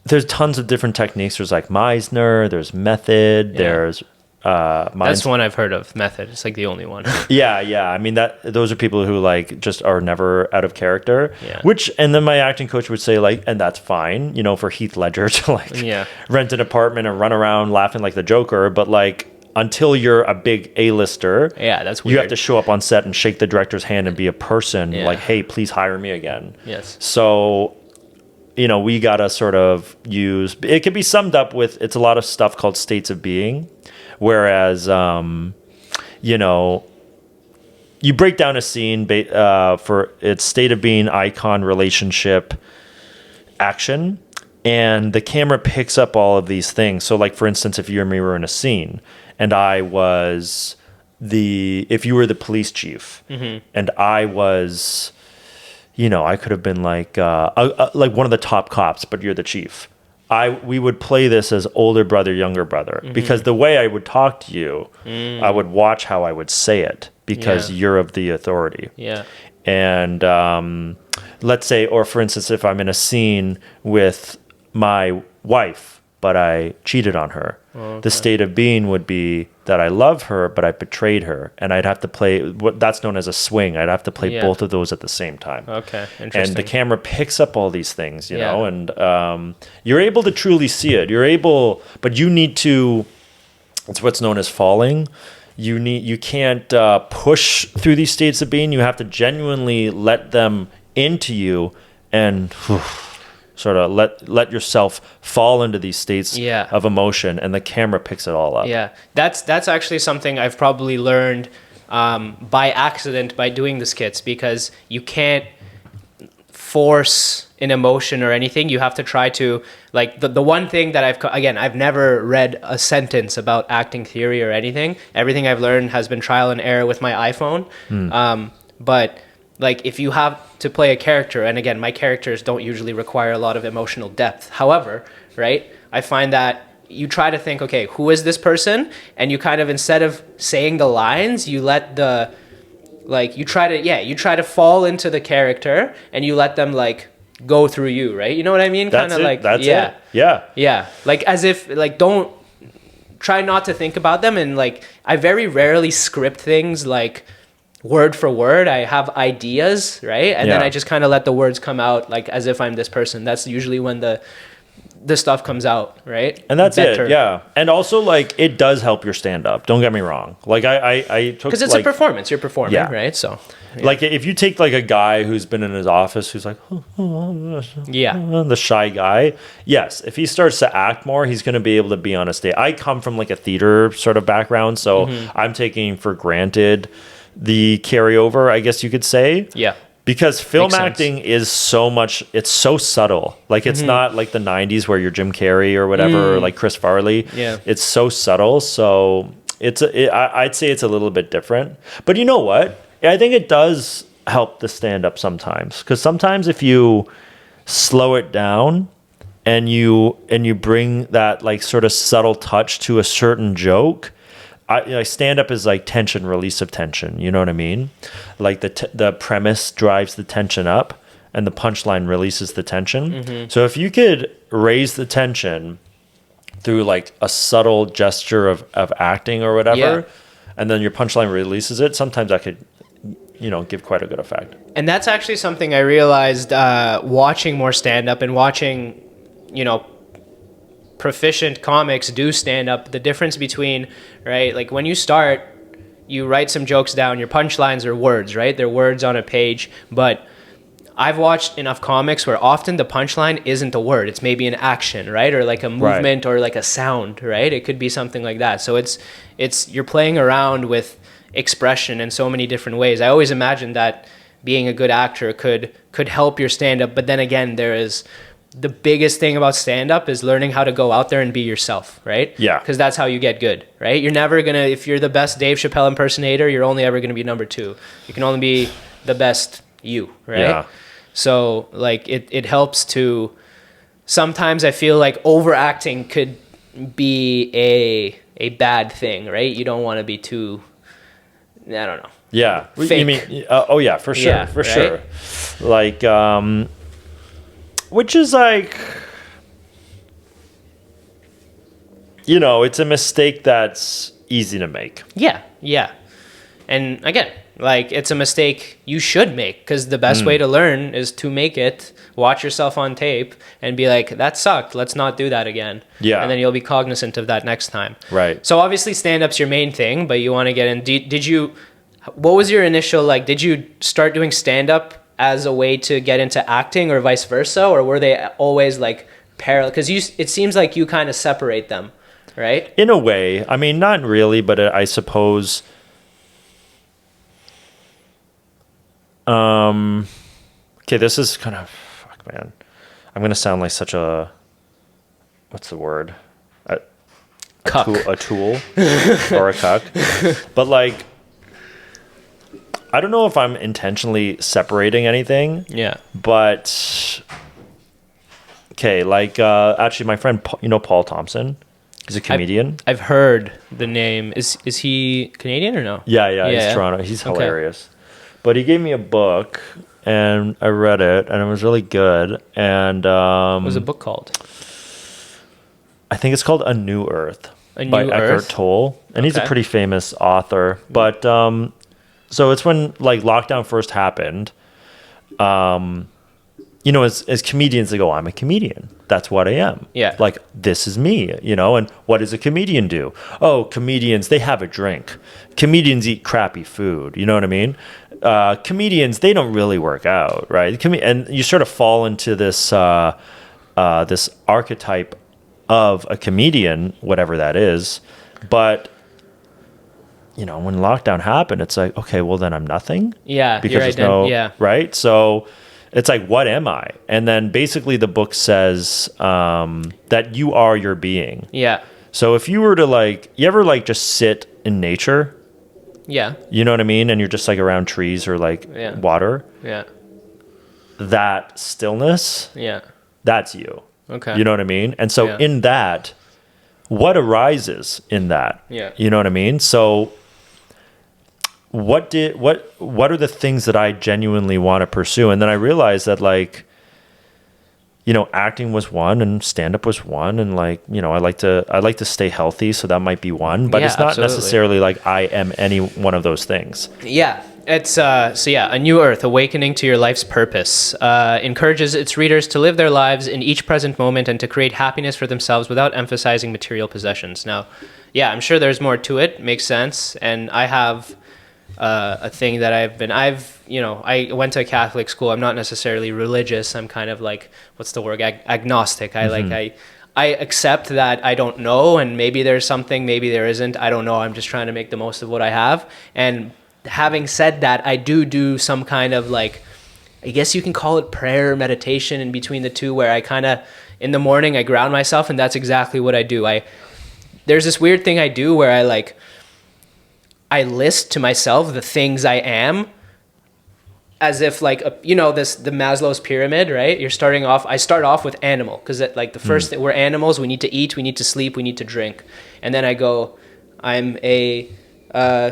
Speaker 2: there's tons of different techniques. There's like Meisner, there's method, there's
Speaker 1: that's one I've heard of. Method. It's like the only one.
Speaker 2: yeah. I mean, those are people who like just are never out of character.
Speaker 1: Yeah.
Speaker 2: And then my acting coach would say like, and that's fine, for Heath Ledger to like rent an apartment and run around laughing like the Joker, but like until you're a big A-lister,
Speaker 1: that's weird.
Speaker 2: You have to show up on set and shake the director's hand and be a person. Like, hey, please hire me again.
Speaker 1: Yes.
Speaker 2: So, we gotta sort of use. It can be summed up with it's a lot of stuff called states of being. Whereas, you break down a scene for its state of being, icon, relationship, action, and the camera picks up all of these things. So, like, for instance, if you and me were in a scene, and if you were the police chief, and I was, I could have been like one of the top cops, but you're the chief. We would play this as older brother, younger brother, because the way I would talk to you, I would watch how I would say it because you're of the authority.
Speaker 1: Yeah.
Speaker 2: And let's say, or for instance, if I'm in a scene with my wife, but I cheated on her, the state of being would be that I love her, but I betrayed her. And I'd have to play what that's known as a swing. I'd have to play both of those at the same time.
Speaker 1: Okay, interesting.
Speaker 2: And the camera picks up all these things, you know, and you're able to truly see it. But you need to, it's what's known as falling. You can't push through these states of being. You have to genuinely let them into you and sort of let yourself fall into these states of emotion, and the camera picks it all up.
Speaker 1: Yeah, that's actually something I've probably learned by accident by doing the skits, because you can't force an emotion or anything. You have to try to, like, the one thing that I've never read a sentence about acting theory or anything. Everything I've learned has been trial and error with my iPhone. But like, if you have to play a character, and again, my characters don't usually require a lot of emotional depth. However, right, I find that you try to think, okay, who is this person? And you kind of, instead of saying the lines, you let you try to fall into the character, and you let them like go through you, right? You know what I mean?
Speaker 2: That's it. Yeah.
Speaker 1: Like, as if, like, don't try not to think about them. And like, I very rarely script things like word for word. I have ideas, right? And then I just kind of let the words come out, like, as if I'm this person. That's usually when the stuff comes out, right?
Speaker 2: And that's it, yeah. And also, like, it does help your stand-up. Don't get me wrong. Like, I took,
Speaker 1: because it's a performance. You're performing, right? So,
Speaker 2: like, if you take like a guy who's been in his office, who's like, the shy guy. Yes, if he starts to act more, he's going to be able to be on a stage. I come from like a theater sort of background, so I'm taking for granted the carryover, I guess you could say.
Speaker 1: Yeah.
Speaker 2: Because film acting is so much, it's so subtle. Like, it's not like the 90s where you're Jim Carrey or whatever, or like Chris Farley.
Speaker 1: Yeah.
Speaker 2: It's so subtle. So I'd say it's a little bit different. But you know what? I think it does help the stand-up sometimes. Because sometimes if you slow it down and you bring that like sort of subtle touch to a certain joke, stand-up is like tension, release of tension. You know what I mean? Like the premise drives the tension up, and the punchline releases the tension. So if you could raise the tension through like a subtle gesture of acting or whatever, and then your punchline releases it, sometimes that could, give quite a good effect.
Speaker 1: And that's actually something I realized watching more stand-up and watching, proficient comics do stand up. The difference between, right, like when you start, you write some jokes down, your punchlines are words, right? They're words on a page. But I've watched enough comics where often the punchline isn't a word, it's maybe an action, right? Or like a movement, or like a sound, right? It could be something like that. So it's you're playing around with expression in so many different ways. I always imagined that being a good actor could help your stand up, but then again, there is the biggest thing about stand-up is learning how to go out there and be yourself, right?
Speaker 2: Yeah.
Speaker 1: Because that's how you get good, right? You're never going to, if you're the best Dave Chappelle impersonator, you're only ever going to be number 2. You can only be the best you, right?
Speaker 2: Yeah.
Speaker 1: So, like, it helps to, sometimes I feel like overacting could be a bad thing, right? You don't want to be too, I don't know.
Speaker 2: Yeah.
Speaker 1: Fake.
Speaker 2: You mean, for sure,
Speaker 1: Yeah,
Speaker 2: for
Speaker 1: right?
Speaker 2: sure. Like, which is like, you know, it's a mistake that's easy to make.
Speaker 1: Yeah. And again, like, it's a mistake you should make, because the best way to learn is to make it, watch yourself on tape, and be like, that sucked, let's not do that again.
Speaker 2: Yeah.
Speaker 1: And then you'll be cognizant of that next time.
Speaker 2: Right.
Speaker 1: So obviously stand-up's your main thing, but you want to get in. What was your initial, like, did you start doing stand-up as a way to get into acting, or vice versa? Or were they always, like, parallel? Because it seems like you kind of separate them, right?
Speaker 2: In a way. I mean, not really, but I suppose... okay, this is kind of... Fuck, man. I'm going to sound like such a... What's the word? A tool or a cuck. But, like... I don't know if I'm intentionally separating anything.
Speaker 1: Yeah.
Speaker 2: But... Okay, like... actually, my friend, Paul Thompson... He's a comedian.
Speaker 1: I've heard the name. Is he Canadian or no?
Speaker 2: Yeah. He's Toronto. He's hilarious. Okay. But he gave me a book, and I read it, and it was really good. And what
Speaker 1: was the book called?
Speaker 2: I think it's called A New Earth by Eckhart Tolle, and he's a pretty famous author. But so it's when, like, lockdown first happened. You know, as comedians, they go, I'm a comedian. That's what I am. Yeah. Like, this is me, you know? And what does a comedian do? Oh, comedians, they have a drink. Comedians eat crappy food. You know what I mean? Comedians, they don't really work out, right? And you sort of fall into this this archetype of a comedian, whatever that is. But, you know, when lockdown happened, it's like, okay, well, then I'm nothing.
Speaker 1: Yeah.
Speaker 2: Because there's right? So... It's like, what am I? And then basically the book says that you are your being. Yeah. So if you were to, like, you ever, like, just sit in nature? Yeah. You know what I mean? And you're just, like, around trees or, like, water. Yeah. That stillness. Yeah. That's you. Okay. You know what I mean? And so in that, what arises in that? Yeah. You know what I mean? So... What are the things that I genuinely want to pursue? And then I realized that, like, you know, acting was one and stand-up was one, and, like, you know, I like to stay healthy, so that might be one, but it's not necessarily like I am any one of those things. Yeah. It's A New Earth, Awakening to Your Life's Purpose, encourages its readers to live their lives in each present moment and to create happiness for themselves without emphasizing material possessions. Now, yeah, I'm sure there's more to it. Makes sense. And I have a thing that I went to a Catholic school. I'm not necessarily religious. I'm kind of like, what's the word? Agnostic. I accept that I don't know, and maybe there's something, maybe there isn't. I don't know. I'm just trying to make the most of what I have. And having said that, I do some kind of, like, I guess you can call it prayer, meditation in between the two, where I kind of, in the morning, I ground myself, and that's exactly what I do. There's this weird thing I do where I list to myself the things I am, as if, like, the Maslow's pyramid, right? I start off with animal, because, like, the first thing, we're animals, we need to eat, we need to sleep, we need to drink. And then I go, I'm a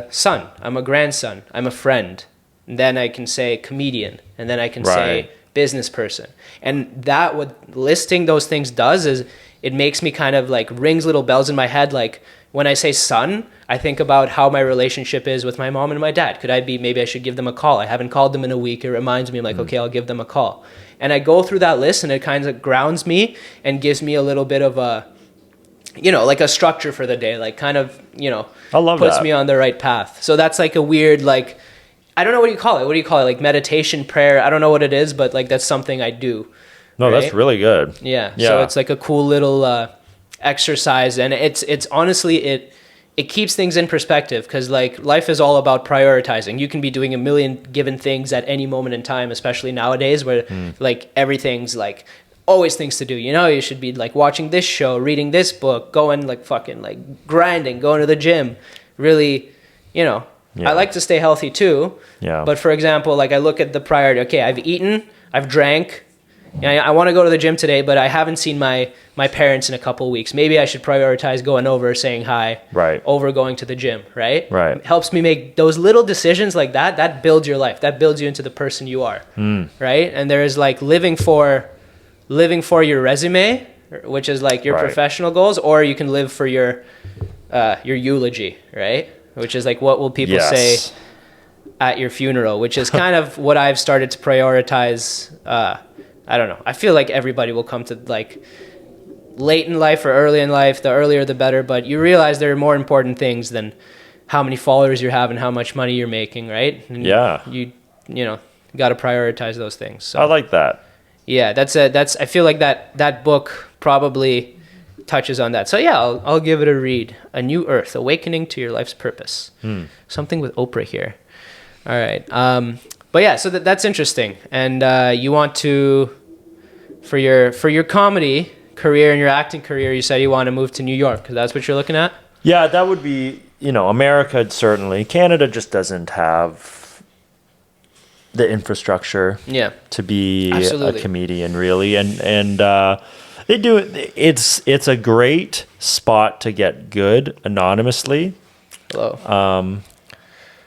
Speaker 2: son, I'm a grandson, I'm a friend. And then I can say comedian, and then I can say business person. And that, what listing those things does is it makes me kind of, like, rings little bells in my head. Like, when I say son, I think about how my relationship is with my mom and my dad. Maybe I should give them a call. I haven't called them in a week. It reminds me, I'm like, okay, I'll give them a call. And I go through that list, and it kind of grounds me and gives me a little bit of a, like a structure for the day, like, kind of, I love
Speaker 1: puts
Speaker 2: that.
Speaker 1: me on the right path. So that's like a weird, like, I don't know what do you call it? Like meditation, prayer. I don't know what it is, but, like, that's something I do.
Speaker 2: No, right? That's really good.
Speaker 1: Yeah. So it's like a cool little exercise, and it's honestly, it keeps things in perspective, because, like, life is all about prioritizing. You can be doing a million given things at any moment in time, especially nowadays, where like everything's, like, always things to do. You should be, like, watching this show, reading this book, going, like, fucking, like, grinding, going to the gym. Really, I like to stay healthy too. Yeah. But for example, like, I look at the priority. Okay, I've eaten, I've drank. I want to go to the gym today, but I haven't seen my parents in a couple of weeks. Maybe I should prioritize going over, saying hi, over going to the gym, right? Right. It helps me make those little decisions like that. That builds your life. That builds you into the person you are, right? And there is, like, living for living for your resume, which is like your professional goals, or you can live for your eulogy, right? Which is like, what will people say at your funeral, which is kind of what I've started to prioritize. I don't know. I feel like everybody will come to like late in life or early in life. The earlier the better, but you realize there are more important things than how many followers you have and how much money you're making, right? And you know, got to prioritize those things. So,
Speaker 2: I like that.
Speaker 1: Yeah, that's I feel like that book probably touches on that. So yeah, I'll give it a read. A New Earth: Awakening to Your Life's Purpose. Something with Oprah here. All right. But yeah, so that's interesting. And you want to, for your comedy career and your acting career, you said you want to move to New York because that's what you're looking at?
Speaker 2: Yeah, that would be, America certainly. Canada just doesn't have the infrastructure to be a comedian, really. And they do it. It's a great spot to get good anonymously.
Speaker 1: Hello.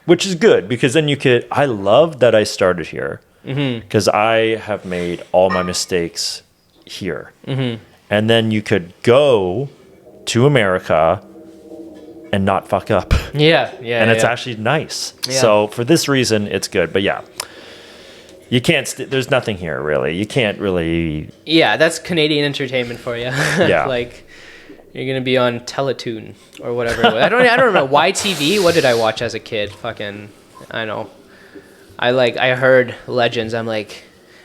Speaker 2: Which is good because then I love that I started here because I have made all my mistakes here. And then you could go to America and not fuck up.
Speaker 1: Yeah.
Speaker 2: And it's actually nice. Yeah. So for this reason, it's good. But yeah, you can't, there's nothing here really. You can't really.
Speaker 1: Yeah, that's Canadian entertainment for you.
Speaker 2: Yeah.
Speaker 1: Like, you're gonna be on Teletoon or whatever. I don't remember. YTV. What did I watch as a kid? Fucking, I know. I heard Legends. I'm like,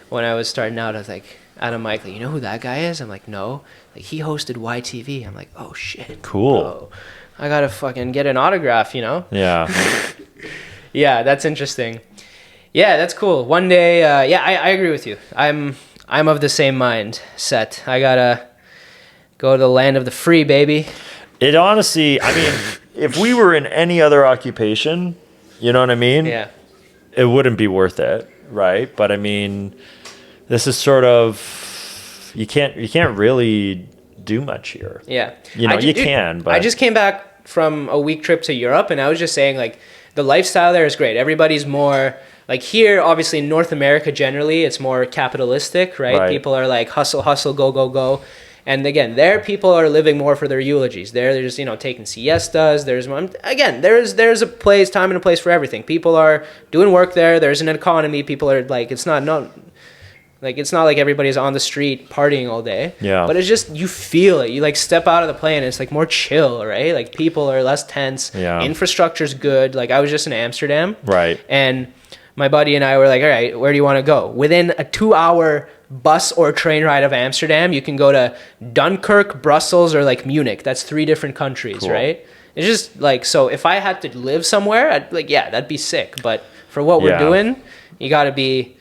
Speaker 1: when I was starting out, I was like, Adam Michael, you know who that guy is? I'm like, no. Like, he hosted YTV. I'm like, oh shit.
Speaker 2: Cool.
Speaker 1: Bro. I gotta fucking get an autograph,
Speaker 2: Yeah.
Speaker 1: Yeah, that's interesting. Yeah, that's cool. One day, I agree with you. I'm of the same mindset. I gotta go to the land of the free, baby.
Speaker 2: It honestly, I mean, if we were in any other occupation, you know what I mean?
Speaker 1: Yeah.
Speaker 2: It wouldn't be worth it, right? But I mean, this is sort of, you can't really do much here.
Speaker 1: Yeah.
Speaker 2: You can, but
Speaker 1: I just came back from a week trip to Europe, and I was just saying, like, the lifestyle there is great. Everybody's more, like, here, obviously in North America generally, it's more capitalistic, right? People are like, hustle, hustle, go, go, go. And again, there people are living more for their eulogies. They're just, taking siestas. There's a time and a place for everything. People are doing work there. There's an economy. People are like, it's not like everybody's on the street partying all day.
Speaker 2: Yeah.
Speaker 1: But it's just, you feel it. You like step out of the plane and it's like more chill, right? Like people are less tense.
Speaker 2: Yeah.
Speaker 1: Infrastructure's good. Like I was just in Amsterdam.
Speaker 2: Right.
Speaker 1: And my buddy and I were like, all right, where do you want to go? Within a 2-hour bus or train ride of Amsterdam, you can go to Dunkirk, Brussels, or like Munich. That's 3 different countries, right? It's just like, so if I had to live somewhere, I'd like, yeah, that'd be sick. But for what we're doing, you got to be,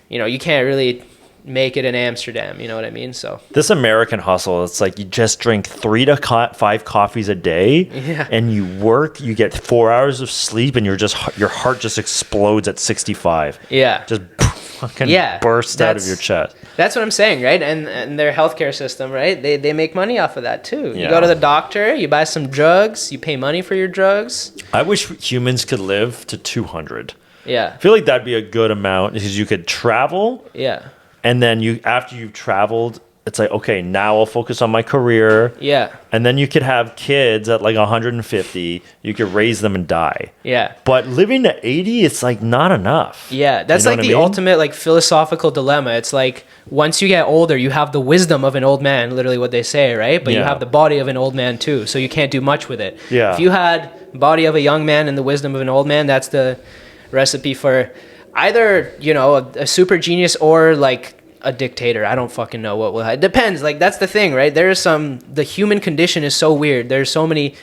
Speaker 1: you can't really make it in Amsterdam. You know what I mean? So
Speaker 2: this American hustle, it's like you just drink 3 to 5 coffees a day, and you work. You get 4 hours of sleep, and your heart just explodes at 65.
Speaker 1: Yeah,
Speaker 2: just fucking bursts out of your chest.
Speaker 1: That's what I'm saying, right? And their healthcare system, right? They make money off of that too. You go to the doctor, you buy some drugs, you pay money for your drugs.
Speaker 2: I wish humans could live to 200.
Speaker 1: Yeah,
Speaker 2: I feel like that'd be a good amount because you could travel.
Speaker 1: Yeah.
Speaker 2: And then after you've traveled, it's like, okay, now I'll focus on my career.
Speaker 1: Yeah.
Speaker 2: And then you could have kids at like 150. You could raise them and die.
Speaker 1: Yeah.
Speaker 2: But living to 80, it's like not enough.
Speaker 1: Yeah. That's like the ultimate like philosophical dilemma. It's like once you get older, you have the wisdom of an old man, literally what they say, right? But you have the body of an old man too. So you can't do much with it.
Speaker 2: Yeah.
Speaker 1: If you had body of a young man and the wisdom of an old man, that's the recipe for either, a super genius or like a dictator. I don't fucking know what will happen. It depends. Like that's the thing, right? The human condition is so weird. There's so many,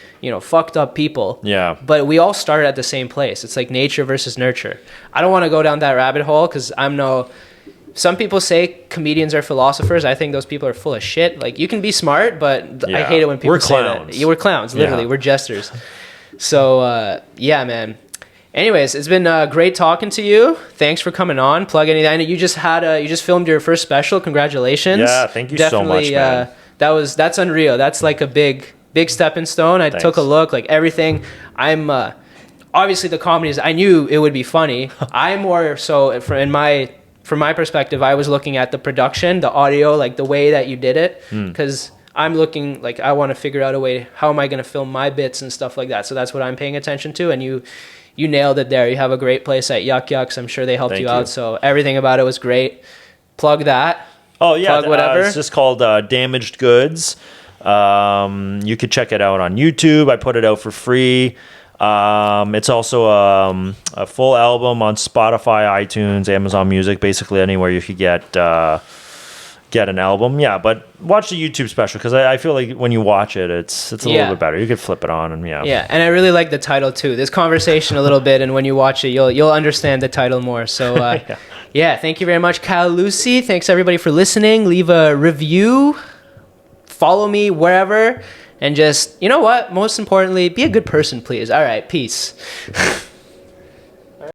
Speaker 1: fucked up people.
Speaker 2: Yeah.
Speaker 1: But we all start at the same place. It's like nature versus nurture. I don't want to go down that rabbit hole because some people say comedians are philosophers. I think those people are full of shit. Like you can be smart, but I hate it when people say that. We're clowns, literally. Yeah. We're jesters. So, yeah, man. Anyways, it's been great talking to you. Thanks for coming on. Plug anything. I know you just filmed your first special. Congratulations.
Speaker 2: Yeah, thank you so much, man.
Speaker 1: That's unreal. That's like a big stepping stone. I took a look, like everything. I'm obviously the comedy is. I knew it would be funny. I'm more so in my from my perspective, I was looking at the production, the audio, like the way that you did it, because I'm looking like I want to figure out a way, how am I going to film my bits and stuff like that. So that's what I'm paying attention to. And you nailed it there. You have a great place at Yuck Yucks. I'm sure they helped you out. So everything about it was great. Plug that.
Speaker 2: Oh yeah,
Speaker 1: plug whatever.
Speaker 2: It's just called Damaged Goods. You could check it out on YouTube. I put it out for free. It's also a full album on Spotify, iTunes, Amazon Music, basically anywhere you could get an album. Yeah, but watch the YouTube special, because I feel like when you watch it, it's a little bit better. You could flip it on and yeah,
Speaker 1: and I really like the title too. This conversation a little bit, and when you watch it, you'll understand the title more. So yeah, thank you very much, Kyle Lucey. Thanks everybody for listening. Leave a review, follow me wherever, and just, you know what, most importantly, be a good person, please. All right, peace.